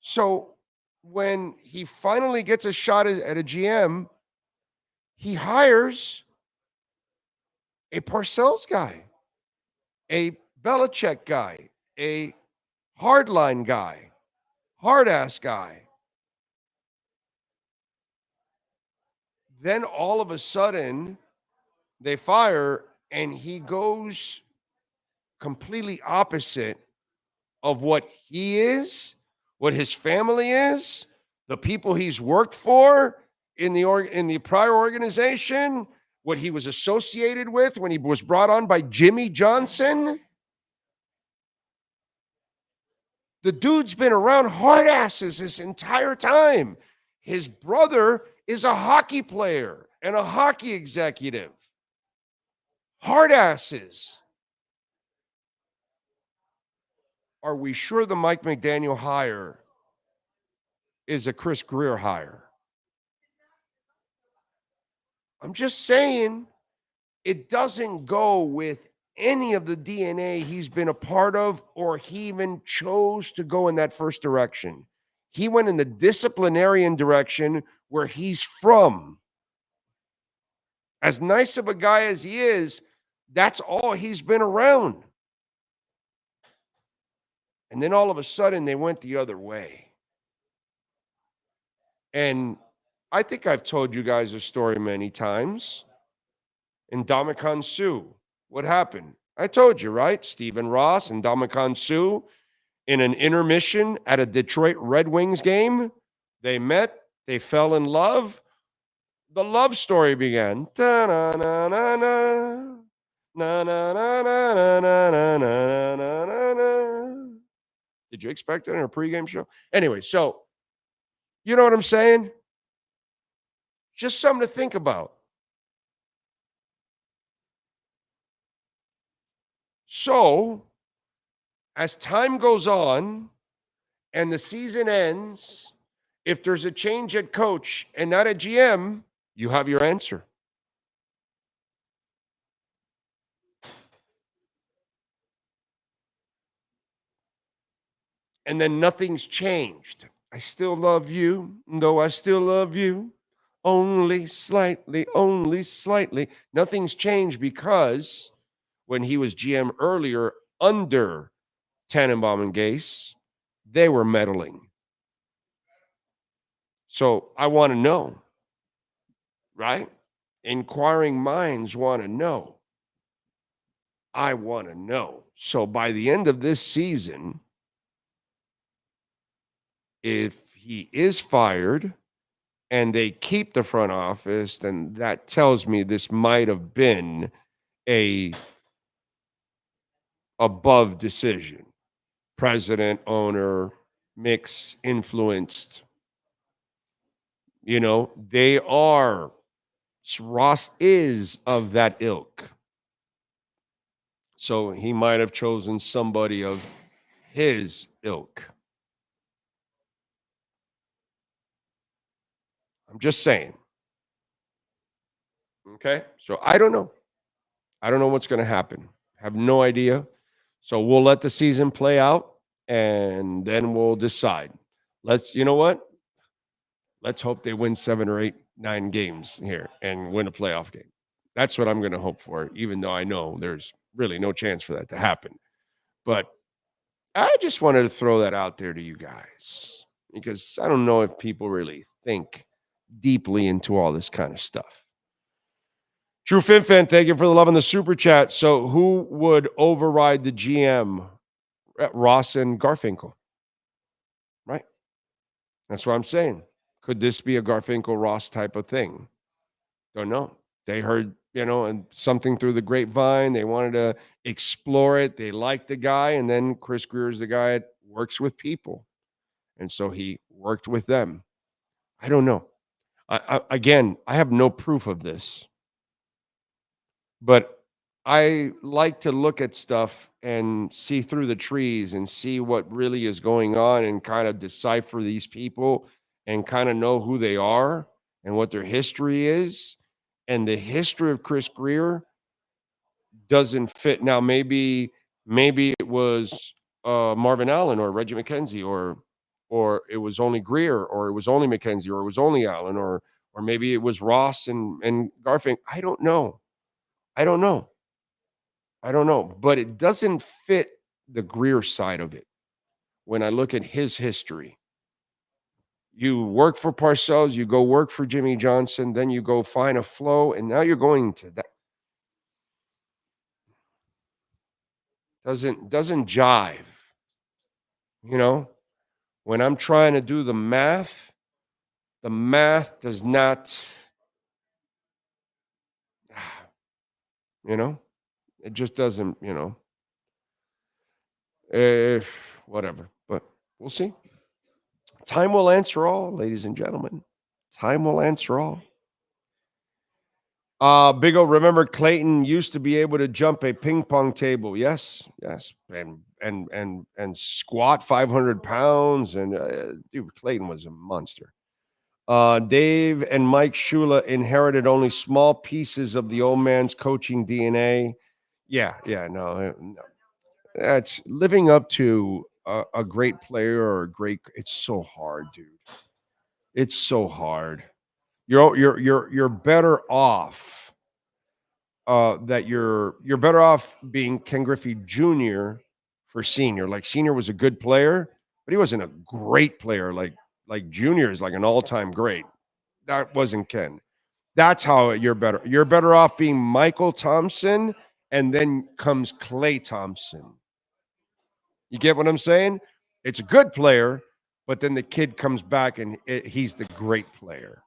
S2: So when he finally gets a shot at a GM, he hires a Parcells guy, a Belichick guy, a hardline guy, hard-ass guy. Then all of a sudden, they fire, and he goes completely opposite of what he is, what his family is, the people he's worked for in the prior organization, what he was associated with when he was brought on by Jimmy Johnson. The dude's been around hard asses this entire time. His brother is a hockey player and a hockey executive. Hard asses. Are we sure the Mike McDaniel hire is a Chris Grier hire? I'm just saying it doesn't go with any of the DNA he's been a part of, or he even chose to go in that first direction. He went in the disciplinarian direction where he's from. As nice of a guy as he is, that's all he's been around. And then all of a sudden, they went the other way. And I think I've told you guys a story many times. In Ndamukong Suh, what happened? I told you, right? Stephen Ross and Ndamukong Suh in an intermission at a Detroit Red Wings game. They met. They fell in love. The love story began. Da-na-na-na-na. Na-na-na-na-na-na-na-na-na. Did you expect it in a pregame show? Anyway, so you know what I'm saying? Just something to think about. So, as time goes on and the season ends, if there's a change at coach and not a GM, you have your answer. And then nothing's changed. I still love you, though I still love you. Only slightly, only slightly. Nothing's changed because when he was GM earlier under Tannenbaum and Gase, they were meddling. So I want to know, right? Inquiring minds want to know. I want to know. So by the end of this season, if he is fired and they keep the front office, then that tells me this might have been a above decision. President, owner, mix, influenced. You know, they are. Ross is of that ilk. So he might have chosen somebody of his ilk. I'm just saying. Okay? So I don't know. I don't know what's going to happen. Have no idea. So we'll let the season play out and then we'll decide. You know what? Let's hope they win 7 or 8, 9 games here and win a playoff game. That's what I'm going to hope for, even though I know there's really no chance for that to happen. But I just wanted to throw that out there to you guys because I don't know if people really think deeply into all this kind of stuff. True FinFan, thank you for the love in the super chat. So who would override the GM? Ross and Garfinkel. Right? That's what I'm saying. Could this be a Garfinkel-Ross type of thing? Don't know. They heard, and something through the grapevine. They wanted to explore it. They liked the guy. And then Chris Grier is the guy that works with people. And so he worked with them. I don't know. Again, I have no proof of this. But I like to look at stuff and see through the trees and see what really is going on and kind of decipher these people and kind of know who they are and what their history is. And the history of Chris Grier doesn't fit. Now, maybe it was Marvin Allen or Reggie McKenzie, or it was only Grier, or it was only McKenzie, or it was only Allen, or maybe it was Ross and Garfinkel. I don't know. But it doesn't fit the Grier side of it when I look at his history. You work for Parcells, you go work for Jimmy Johnson, then you go find a flow, and now you're going to that. Doesn't jive,
S14: When I'm trying to do the math does not, it just doesn't, whatever. But we'll see. Time will answer all, ladies and gentlemen. Time will answer all. Big O, remember Clayton used to be able to jump a ping pong table. Yes. And squat 500 pounds. And dude, Clayton was a monster. Dave and Mike Shula inherited only small pieces of the old man's coaching DNA. No. That's living up to a great player or a great. It's so hard, dude. It's so hard. You're better off. That you're better off being Ken Griffey Jr. for senior. Like senior was a good player, but he wasn't a great player. Like Junior is like an all-time great. That wasn't Ken. That's how you're better. You're better off being Michael Thompson, and then comes Klay Thompson. You get what I'm saying? It's a good player, but then the kid comes back and he's the great player,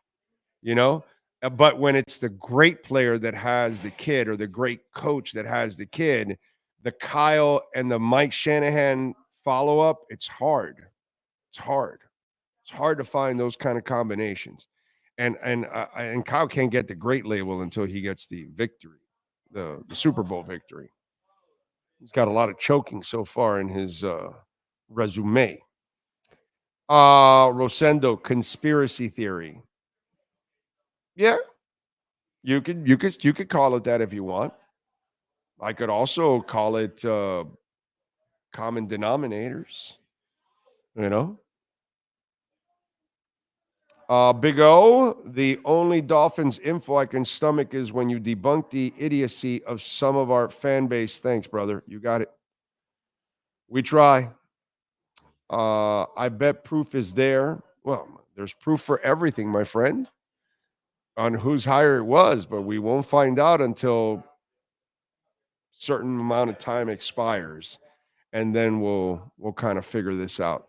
S14: But when it's the great player that has the kid or the great coach that has the kid, the Kyle and the Mike Shanahan follow-up, it's hard. It's hard. It's hard to find those kind of combinations. And Kyle can't get the great label until he gets the victory, the Super Bowl victory. He's got a lot of choking so far in his resume. Rosendo, conspiracy theory. Yeah. You could call it that if you want. I could also call it common denominators. Big O, the only Dolphins info I can stomach is when you debunk the idiocy of some of our fan base. Thanks, brother. You got it. We try. I bet proof is there. Well, there's proof for everything, my friend, on whose hire it was, but we won't find out until certain amount of time expires, and then we'll kind of figure this out.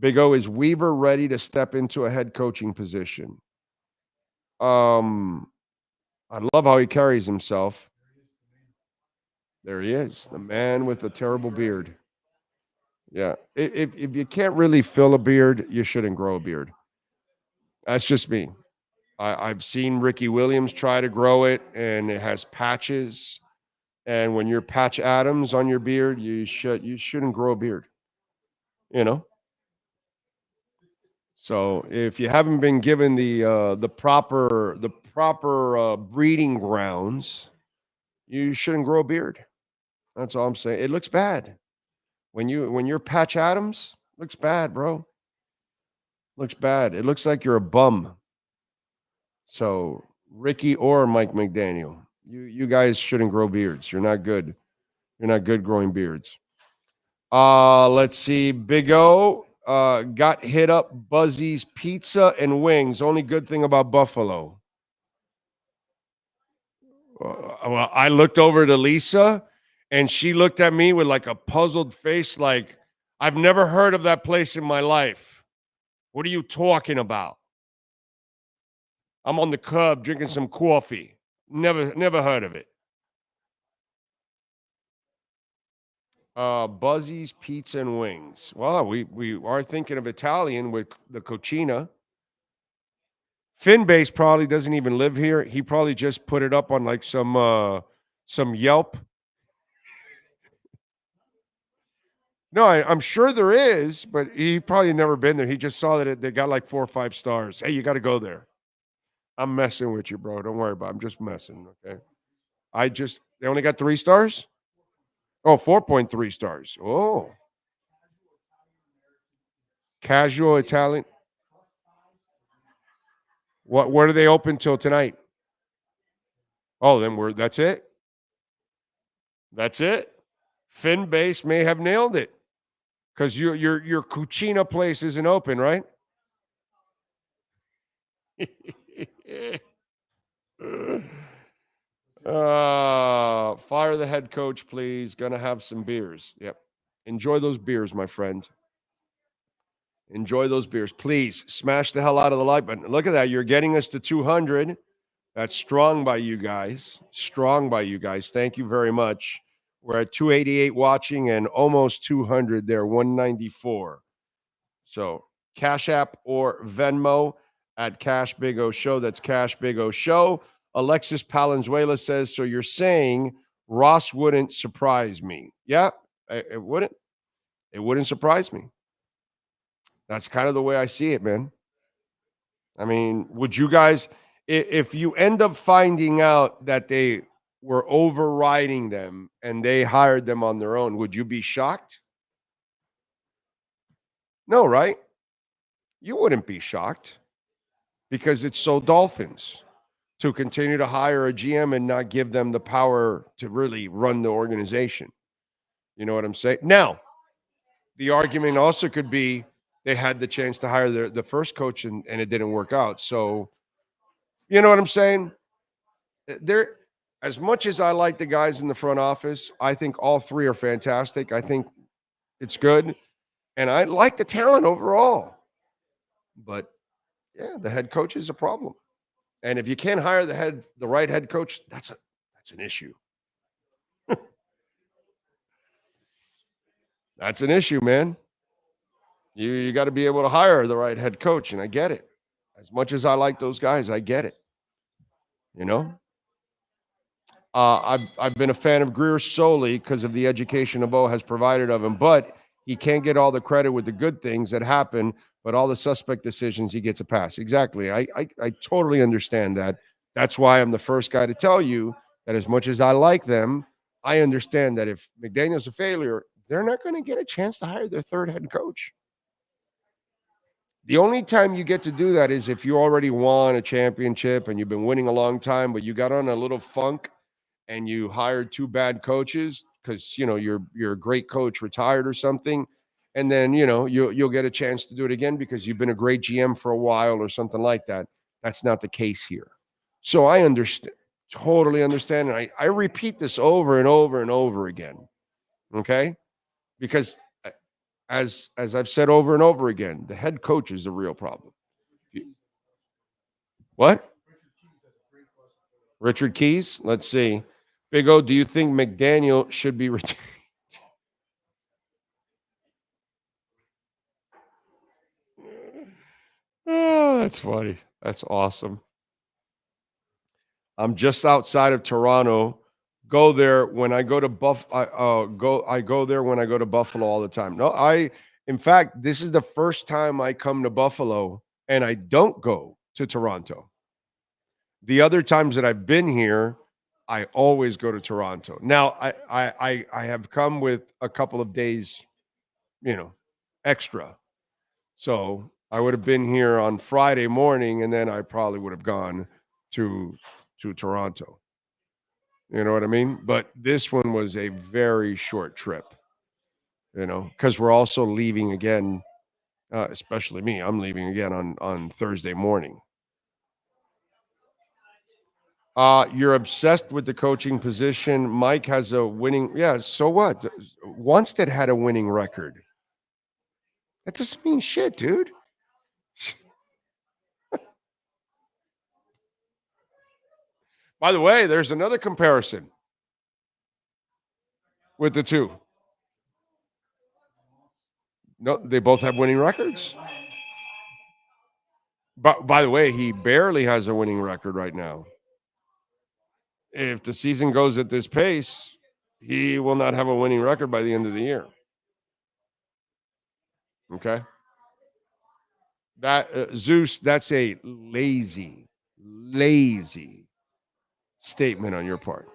S14: Big O, is Weaver ready to step into a head coaching position? I love how he carries himself. There he is, the man with the terrible beard. Yeah, if you can't really fill a beard, you shouldn't grow a beard. That's just me. I've seen Ricky Williams try to grow it, and it has patches. And when you're Patch Adams on your beard, you shouldn't grow a beard. So if you haven't been given the proper breeding grounds, you shouldn't grow a beard. That's all I'm saying. It looks bad when you're Patch Adams. Looks bad, bro. Looks bad. It looks like you're a bum. So Ricky or Mike McDaniel, you guys shouldn't grow beards. You're not good. You're not good growing beards. Let's see. Big O got hit up Buzzy's Pizza and Wings. Only good thing about Buffalo. Well, I looked over to Lisa, and she looked at me with like a puzzled face, like, I've never heard of that place in my life. What are you talking about? I'm on the curb drinking some coffee. Never heard of it. Buzzy's Pizza and Wings. Well, we are thinking of Italian with the Cucina. Finbase probably doesn't even live here. He probably just put it up on like some Yelp. No, I'm sure there is, but he probably never been there. He just saw that they got like 4 or 5 stars. Hey, you got to go there. I'm messing with you, bro. Don't worry about it. I'm just messing, okay? They only got 3 stars? Oh, 4.3 stars. Oh. Casual Italian. Where do they open till tonight? Oh, then that's it. That's it. Finbase may have nailed it. Because your Cucina place isn't open, right? Fire the head coach, please. Gonna have some beers. Yep. Enjoy those beers, my friend. Enjoy those beers. Please smash the hell out of the like button. Look at that. You're getting us to 200. That's strong by you guys. Strong by you guys. Thank you very much. We're at 288 watching and almost 200 there, 194. So Cash App or Venmo at Cash Big O Show. That's Cash Big O Show. Alexis Palenzuela says, so you're saying Ross wouldn't surprise me? Yeah, it wouldn't. It wouldn't surprise me. That's kind of the way I see it, man. I mean, would you guys, if you end up finding out that they were overriding them and they hired them on their own, would you be shocked? No, right? You wouldn't be shocked because it's so Dolphins to continue to hire a GM and not give them the power to really run the organization. You know what I'm saying? Now, the argument also could be they had the chance to hire the first coach and it didn't work out. So, you know what I'm saying? They're, as much as I like the guys in the front office, I think all three are fantastic. I think it's good. And I like the talent overall. But, yeah, the head coach is a problem. And if you can't hire the right head coach, that's an issue. That's an issue, man. You got to be able to hire the right head coach, and I get it. As much as I like those guys, I get it. You know? I've been a fan of Greer solely because of the education of O has provided of him, but he can't get all the credit with the good things that happen, but all the suspect decisions, he gets a pass. Exactly. I totally understand that. That's why I'm the first guy to tell you that as much as I like them, I understand that if McDaniel's a failure, they're not going to get a chance to hire their third head coach. The only time you get to do that is if you already won a championship and you've been winning a long time, but you got on a little funk and you hired two bad coaches because, you know, your great coach retired or something. And then, you know, you'll get a chance to do it again because you've been a great GM for a while or something like that. That's not the case here. So I understand, totally understand. And I repeat this over and over and over again. Okay? Because as I've said over and over again, the head coach is the real problem. What? Richard Keys? Let's see. Big O, do you think McDaniel should be retained? Oh, that's funny. That's awesome. I'm just outside of Toronto. Go there when I go to I go there when I go to Buffalo all the time. No, in fact, this is the first time I come to Buffalo and I don't go to Toronto. The other times that I've been here, I always go to Toronto. Now, I have come with a couple of days, you know, extra. So I would have been here on Friday morning, and then I probably would have gone to Toronto. You know what I mean? But this one was a very short trip, you know, because we're also leaving again, especially me. I'm leaving again on Thursday morning. You're obsessed with the coaching position. Mike has a winning. Yeah, so what? Onstead had a winning record. That doesn't mean shit, dude. By the way, there's another comparison with the two. No, they both have winning records. But by the way, he barely has a winning record right now. If the season goes at this pace, he will not have a winning record by the end of the year. Okay? That Zeus, that's a lazy statement on your part.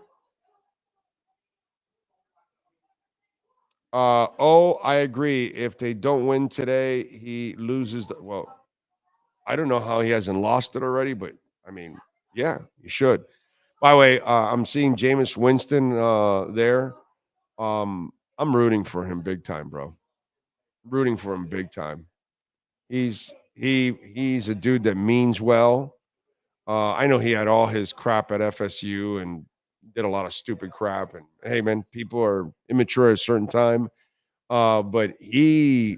S14: I agree. If they don't win today, he loses. Well, I don't know how he hasn't lost it already, but I mean, yeah, you should. By the way, I'm seeing Jameis Winston there. I'm rooting for him big time, bro. Rooting for him big time. He's a dude that means well. I know he had all his crap at FSU and did a lot of stupid crap. And hey, man, people are immature at a certain time. But his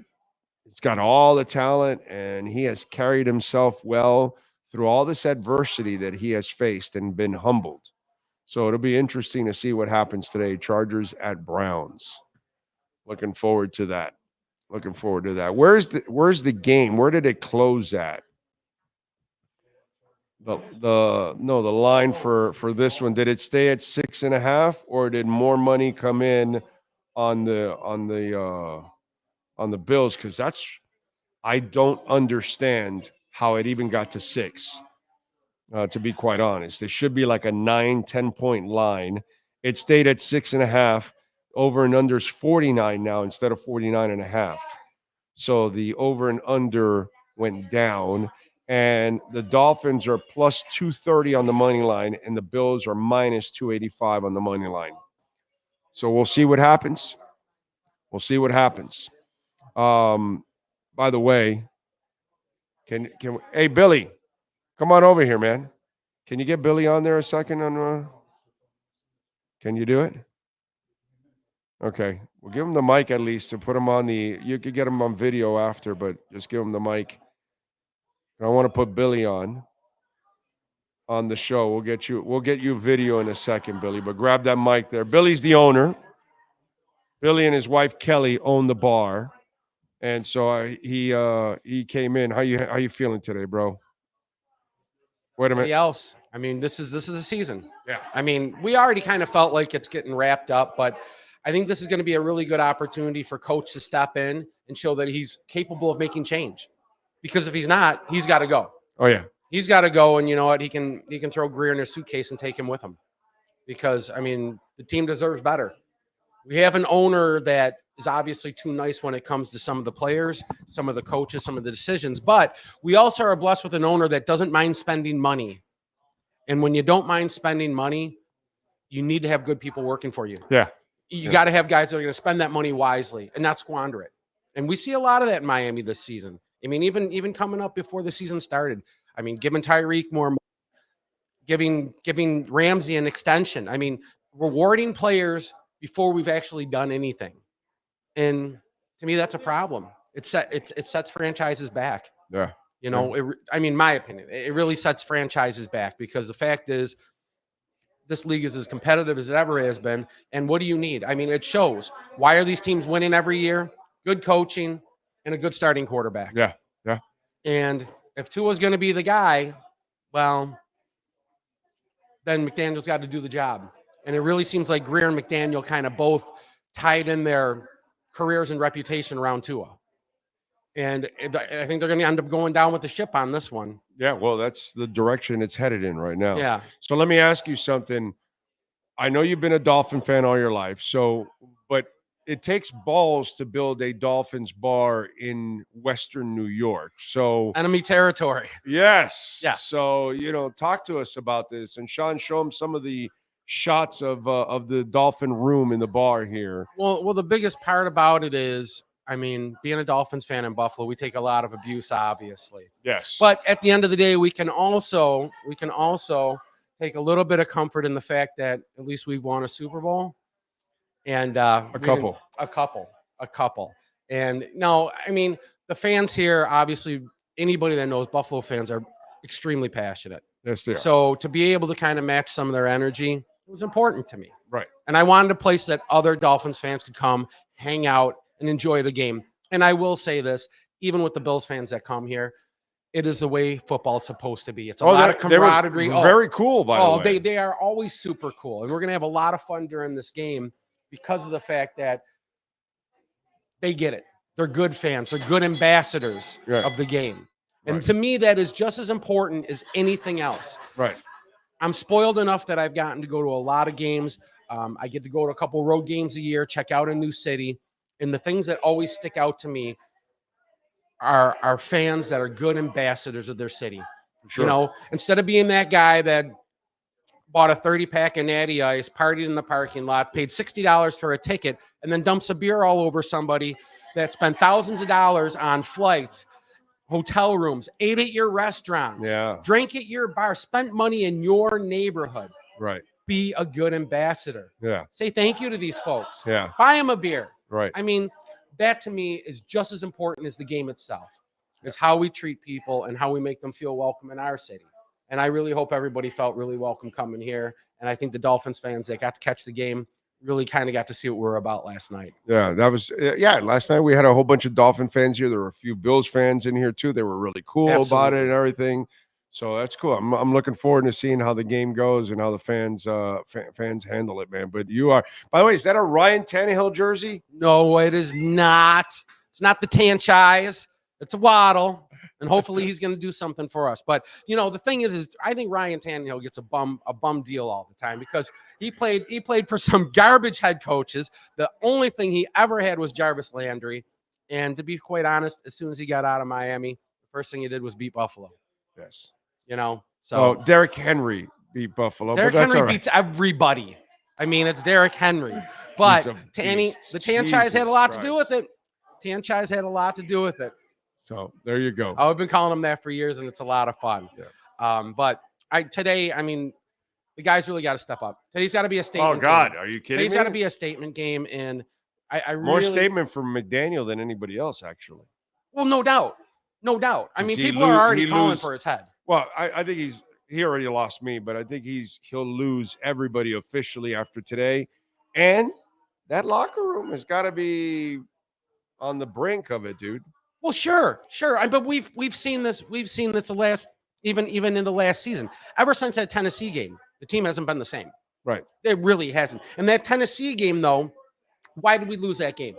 S14: He's got all the talent, and he has carried himself well through all this adversity that he has faced and been humbled. So it'll be interesting to see what happens today. Chargers at Browns. Looking forward to that. Looking forward to that. Where's the game? Where did it close at? The line for this one. Did it stay at 6.5, or did more money come in on the Bills? Because I don't understand how it even got to 6. To be quite honest, it should be like a 9-10 point line. It stayed at 6.5. Over and under is 49 now instead of 49.5. So the over and under went down, and the Dolphins are plus 230 on the money line, and the Bills are minus 285 on the money line. So we'll see what happens. We'll see what happens. By the way, hey Billy, come on over here, man. Can you get Billy on there a second? Can you do it? Okay, we'll give him the mic at least to put him on the. You could get him on video after, but just give him the mic. I want to put Billy on the show. We'll get you video in a second, Billy. But grab that mic there. Billy's the owner. Billy and his wife Kelly own the bar, and so he came in. How you feeling today, bro? Wait a minute.
S15: Else. I mean, this is the season.
S14: Yeah.
S15: I mean, we already kind of felt like it's getting wrapped up, but I think this is going to be a really good opportunity for coach to step in and show that he's capable of making change. Because if he's not, he's got to go.
S14: Oh yeah.
S15: He's got to go, and you know what? He can throw Greer in his suitcase and take him with him. Because I mean, the team deserves better. We have an owner that is obviously too nice when it comes to some of the players, some of the coaches, some of the decisions, but we also are blessed with an owner that doesn't mind spending money. And when you don't mind spending money, you need to have good people working for you.
S14: Yeah.
S15: You got to have guys that are going to spend that money wisely and not squander it. And we see a lot of that in Miami this season. I mean, even coming up before the season started, I mean, giving Tyreek more, giving Ramsey an extension. I mean, rewarding players before we've actually done anything. And to me, that's a problem. It sets franchises back.
S14: Yeah.
S15: You know, I mean, my opinion, it really sets franchises back because the fact is this league is as competitive as it ever has been. And what do you need? I mean, it shows. Why are these teams winning every year? Good coaching and a good starting quarterback.
S14: Yeah. Yeah.
S15: And if Tua's going to be the guy, well, then McDaniel's got to do the job. And it really seems like Greer and McDaniel kind of both tied in their careers and reputation around Tua. And I think they're going to end up going down with the ship on this one.
S14: Yeah, well, that's the direction it's headed in right now.
S15: Yeah.
S14: So let me ask you something. I know you've been a Dolphin fan all your life, but it takes balls to build a Dolphins bar in Western New York. So
S15: enemy territory.
S14: Yes.
S15: Yeah.
S14: So, talk to us about this. And Sean, show him some of the shots of the Dolphin room in the bar here.
S15: Well, the biggest part about it is, I mean, being a Dolphins fan in Buffalo, we take a lot of abuse, obviously.
S14: Yes.
S15: But at the end of the day, we can also take a little bit of comfort in the fact that at least we've won a Super Bowl. And a couple. And no, I mean, the fans here, obviously, anybody that knows Buffalo fans are extremely passionate.
S14: Yes, they are.
S15: So to be able to kind of match some of their energy, it was important to me.
S14: Right.
S15: And I wanted a place that other Dolphins fans could come, hang out, and enjoy the game. And I will say this, even with the Bills fans that come here, it is the way football's supposed to be. It's a lot of camaraderie.
S14: They were very cool, by the way.
S15: They are always super cool. And we're going to have a lot of fun during this game because of the fact that they get it. They're good fans. They're good ambassadors of the game. And to me, that is just as important as anything else.
S14: Right.
S15: I'm spoiled enough that I've gotten to go to a lot of games. I get to go to a couple road games a year, check out a new city. And the things that always stick out to me are fans that are good ambassadors of their city.
S14: Sure.
S15: Instead of being that guy that bought a 30-pack of Natty Ice, partied in the parking lot, paid $60 for a ticket, and then dumps a beer all over somebody that spent thousands of dollars on flights, hotel rooms, ate at your restaurants, drank at your bar, spent money in your neighborhood.
S14: Right.
S15: Be a good ambassador.
S14: Yeah.
S15: Say thank you to these folks.
S14: Yeah.
S15: Buy them a beer.
S14: Right.
S15: I mean, that to me is just as important as the game itself. It's how we treat people and how we make them feel welcome in our city. And I really hope everybody felt really welcome coming here. And I think the Dolphins fans that got to catch the game really kind of got to see what we were about last night.
S14: Yeah, that was last night we had a whole bunch of Dolphin fans here. There were a few Bills fans in here too. They were really cool about it and everything. So that's cool. I'm looking forward to seeing how the game goes and how the fans handle it, man. But you are, by the way, is that a Ryan Tannehill jersey?
S15: No, it is not. It's not the Tanchise. It's a Waddle, and hopefully he's going to do something for us. But the thing is I think Ryan Tannehill gets a bum deal all the time because he played for some garbage head coaches. The only thing he ever had was Jarvis Landry, and to be quite honest, as soon as he got out of Miami, the first thing he did was beat Buffalo.
S14: Yes.
S15: So
S14: Derrick Henry beat Buffalo.
S15: Derrick Henry beats everybody. I mean, it's Derrick Henry. But the Tanchise had a lot to do with it. Tanchise had a lot to do with it.
S14: So there you go.
S15: I've been calling him that for years, and it's a lot of fun.
S14: Yeah.
S15: But today, the guys really got to step up. Today's got to be a statement.
S14: Oh God,
S15: game.
S14: are you kidding
S15: Today's
S14: me?
S15: got to be a statement game, and I
S14: more
S15: really,
S14: statement from McDaniel than anybody else, actually.
S15: Well, no doubt. People are already calling for his head.
S14: Well, I think he already lost me, but I think he'll lose everybody officially after today, and that locker room has got to be on the brink of it, dude.
S15: Well, sure. But we've seen this. We've seen this the last even in the last season. Ever since that Tennessee game, the team hasn't been the same.
S14: Right.
S15: It really hasn't. And that Tennessee game, though, why did we lose that game?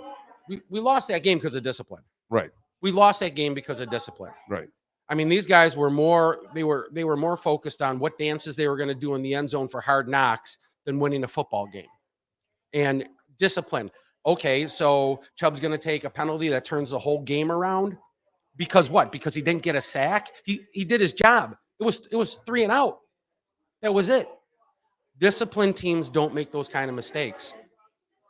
S15: We lost that game because of discipline.
S14: Right.
S15: We lost that game because of discipline.
S14: Right.
S15: These guys were more more focused on what dances they were going to do in the end zone for Hard Knocks than winning a football game. And discipline. Okay, so Chubb's going to take a penalty that turns the whole game around because what? Because he didn't get a sack. He did his job. It was 3 and out. That was it. Disciplined teams don't make those kind of mistakes.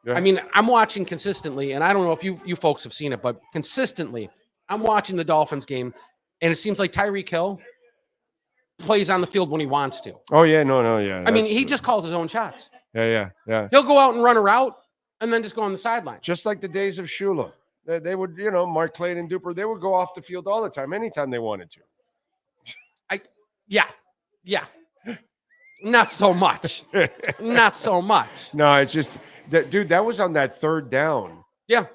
S15: Yeah. I'm watching consistently, and I don't know if you folks have seen it, but consistently, I'm watching the Dolphins game, and it seems like Tyreek Hill plays on the field when he wants to.
S14: Oh, yeah, no, yeah.
S15: He just calls his own shots.
S14: Yeah.
S15: He'll go out and run a route and then just go on the sideline.
S14: Just like the days of Shula. They would, Mark Clayton and Duper, they would go off the field all the time, anytime they wanted to.
S15: Yeah. Not so much. Not so much.
S14: No, it's just, dude, that was on that third down.
S15: Yeah.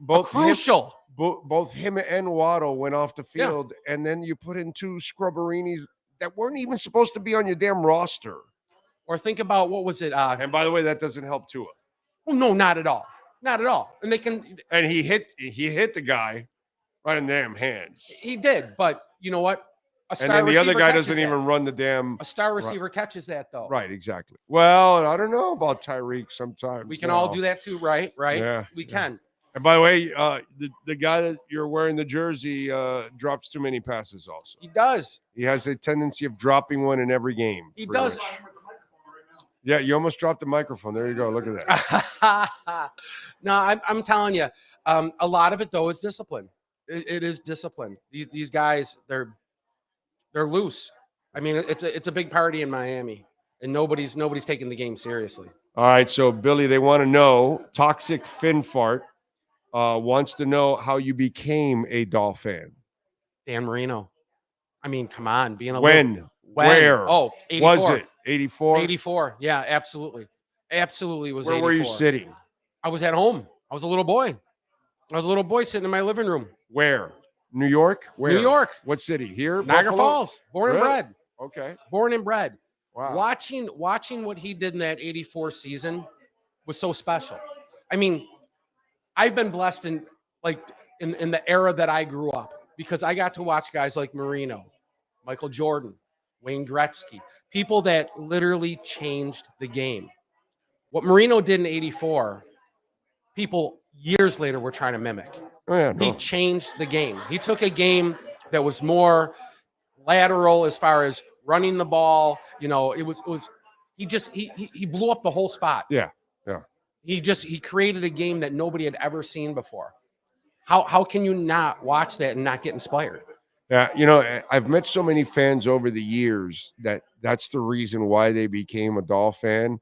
S14: Both
S15: crucial.
S14: Both him and Waddle went off the field, and then you put in 2 scrubberinis that weren't even supposed to be on your damn roster.
S15: Or think about, what was it?
S14: And by the way, that doesn't help Tua.
S15: Well, no, not at all. Not at all. And they can.
S14: And he hit the guy right in the damn hands.
S15: He did, but you know what?
S14: And then the other guy doesn't even run the damn.
S15: A star receiver catches that, though.
S14: Right, exactly. Well, I don't know about Tyreek sometimes.
S15: We can all do that too, right?
S14: Yeah.
S15: We can.
S14: And by the way, the guy that you're wearing the jersey drops too many passes also.
S15: He does.
S14: He has a tendency of dropping one in every game.
S15: He does.
S14: Yeah, you almost dropped the microphone. There you go. Look at that.
S15: No, I'm telling you, a lot of it, though, is discipline. It is discipline. These guys, they're loose. It's a big party in Miami, and nobody's taking the game seriously.
S14: All right, so Billy, they want to know, Toxic Finfart wants to know how you became a Dolphin.
S15: Dan Marino. Come on, being a
S14: when? Where?
S15: Oh, 84.
S14: Was it 84?
S15: 84. Yeah, absolutely. Absolutely was 84.
S14: Where were you sitting?
S15: I was at home. I was a little boy. Sitting in my living room.
S14: Where? New York? Where?
S15: New York.
S14: What city? Here?
S15: Niagara
S14: Buffalo?
S15: Falls. Born and bred.
S14: Okay.
S15: Born and bred.
S14: Wow.
S15: Watching what he did in that 84 season was so special. I've been blessed in the era that I grew up because I got to watch guys like Marino, Michael Jordan, Wayne Gretzky, people that literally changed the game. What Marino did in 84, people years later were trying to mimic.
S14: Oh, yeah,
S15: He changed the game. He took a game that was more lateral as far as running the ball. It was he blew up the whole spot.
S14: Yeah.
S15: He created a game that nobody had ever seen before. How can you not watch that and not get inspired?
S14: Yeah, I've met so many fans over the years that's the reason why they became a Dolphin fan.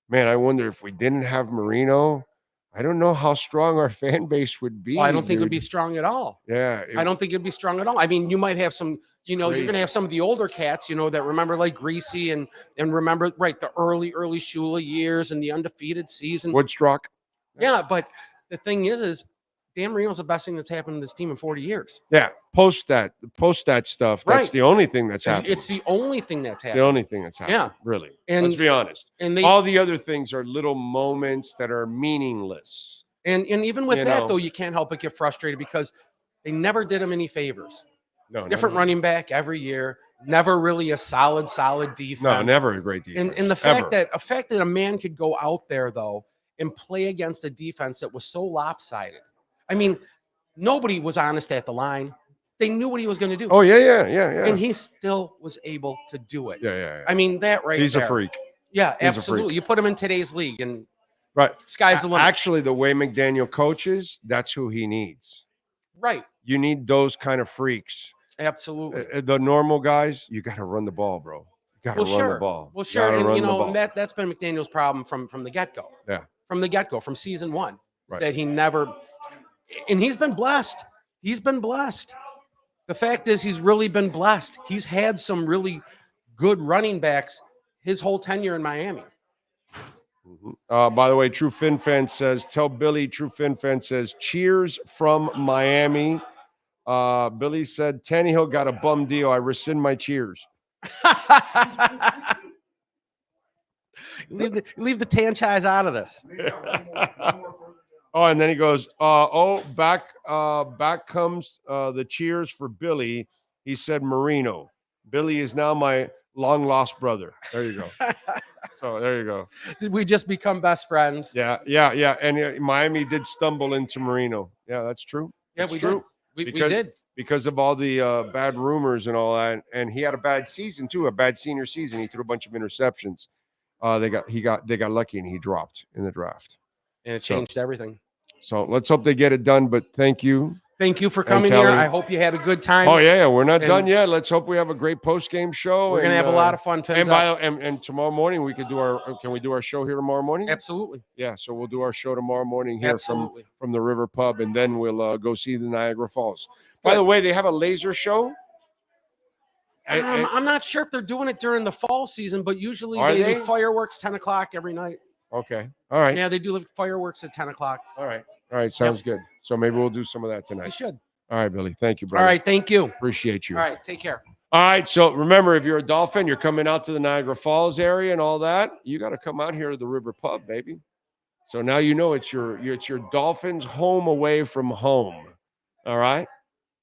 S14: Man, I wonder if we didn't have Marino, I don't know how strong our fan base would be.
S15: Well, I don't think
S14: dude.
S15: it'd be strong at all.
S14: Yeah.
S15: I don't think it'd be strong at all. I mean, you might have some, you're going to have some of the older cats, that remember like Greasy and remember, right, the early Shula years and the undefeated season.
S14: Woodstock.
S15: Yeah, but the thing is Dan Marino's the best thing that's happened to this team in 40 years.
S14: Yeah, post that stuff. That's
S15: Right.
S14: the only thing that's happened.
S15: It's the only thing that's happened.
S14: The only thing that's happened.
S15: Yeah.
S14: Really.
S15: And
S14: let's be honest.
S15: And
S14: all the other things are little moments that are meaningless.
S15: And even with that, though, you can't help but get frustrated because they never did him any favors.
S14: No,
S15: different running back every year. Never really a solid defense.
S14: No, never a great defense.
S15: And the fact that a man could go out there though and play against a defense that was so lopsided. I mean, nobody was honest at the line. They knew what he was going to do.
S14: Oh yeah.
S15: And he still was able to do it.
S14: Yeah.
S15: I mean, that right
S14: He's
S15: there.
S14: a freak.
S15: Yeah,
S14: He's a
S15: absolutely.
S14: freak.
S15: You put him in today's league and
S14: right.
S15: Sky's the limit.
S14: Actually, the way McDaniel coaches, that's who he needs.
S15: Right.
S14: You need those kind of freaks.
S15: Absolutely.
S14: The normal guys, you got to run the ball, bro. You got to run the ball.
S15: Well, sure. And
S14: and
S15: that's been McDaniel's problem from the get-go.
S14: Yeah.
S15: From the get-go, from season one.
S14: Right.
S15: That he never, and he's been blessed. He's been blessed. The fact is he's really been blessed. He's had some really good running backs his whole tenure in Miami.
S14: By the way, True Fin Fan says, tell Billy, True Fin Fan says, cheers from Miami. Billy said, Tannehill got a bum deal. I rescind my cheers.
S15: leave the Tanchise out of this.
S14: Oh, and then he goes, back comes the cheers for Billy. He said Marino. Billy is now my long lost brother. There you go. So there you go.
S15: Did we just become best friends?
S14: Yeah. And Miami did stumble into Marino. Yeah, that's true.
S15: Yeah,
S14: that's
S15: we
S14: true.
S15: did. We did.
S14: Because of all the bad rumors and all that. And he had a bad season too, a bad senior season. He threw a bunch of interceptions. They got lucky and he dropped in the draft.
S15: And it changed everything.
S14: So let's hope they get it done. But thank you.
S15: Thank you for coming here. I hope you had a good time.
S14: Oh, yeah. We're not done yet. Let's hope we have a great post-game show.
S15: We're going to have a lot of fun.
S14: And tomorrow morning, can we do our show here tomorrow morning?
S15: Absolutely.
S14: Yeah, so we'll do our show tomorrow morning here from
S15: Absolutely.
S14: the River Pub, and then we'll go see the Niagara Falls. By the way, they have a laser show.
S15: I'm not sure if they're doing it during the fall season, but usually they do fireworks 10 o'clock every night.
S14: Okay. All right.
S15: Yeah, they do fireworks at 10 o'clock.
S14: All right. Sounds good. So maybe we'll do some of that tonight.
S15: We should.
S14: All right, Billy. Thank you, brother.
S15: All right. Thank you.
S14: Appreciate you.
S15: All right. Take care.
S14: All right. So remember, if you're a Dolphin, you're coming out to the Niagara Falls area and all that, you got to come out here to the River Pub, baby. So now you know it's your Dolphins home away from home. All right.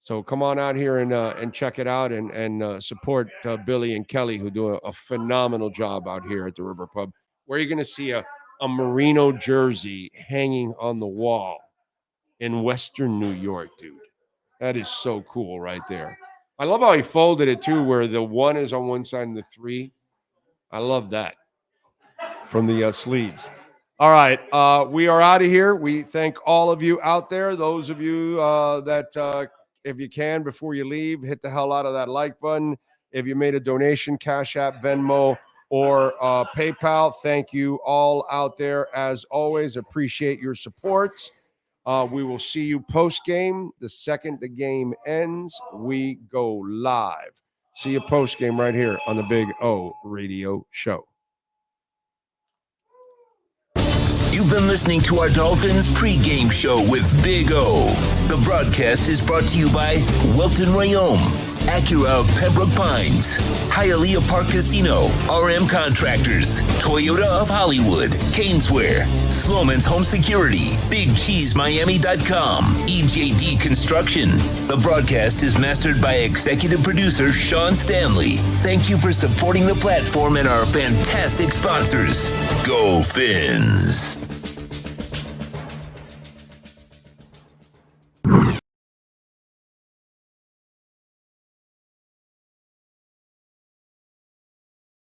S14: So come on out here and check it out and support Billy and Kelly, who do a phenomenal job out here at the River Pub, where you're going to see a Merino jersey hanging on the wall in Western New York, dude. That is so cool right there. I love how he folded it too, where the 1 is on one side and the 3. I love that from the sleeves. All right, we are out of here. We thank all of you out there. Those of you that, if you can, before you leave, hit the hell out of that like button. If you made a donation, Cash App, Venmo, or PayPal, thank you all out there. As always, appreciate your support. We will see you post-game. The second the game ends, we go live. See you post-game right here on the Big O Radio Show.
S11: You've been listening to our Dolphins pregame show with Big O. The broadcast is brought to you by Welton Rayome, Acura of Pembroke Pines, Hialeah Park Casino, RM Contractors, Toyota of Hollywood, Caneswear, Sloman's Home Security, BigCheeseMiami.com, EJD Construction. The broadcast is mastered by executive producer Sean Stanley. Thank you for supporting the platform and our fantastic sponsors. Go Fins!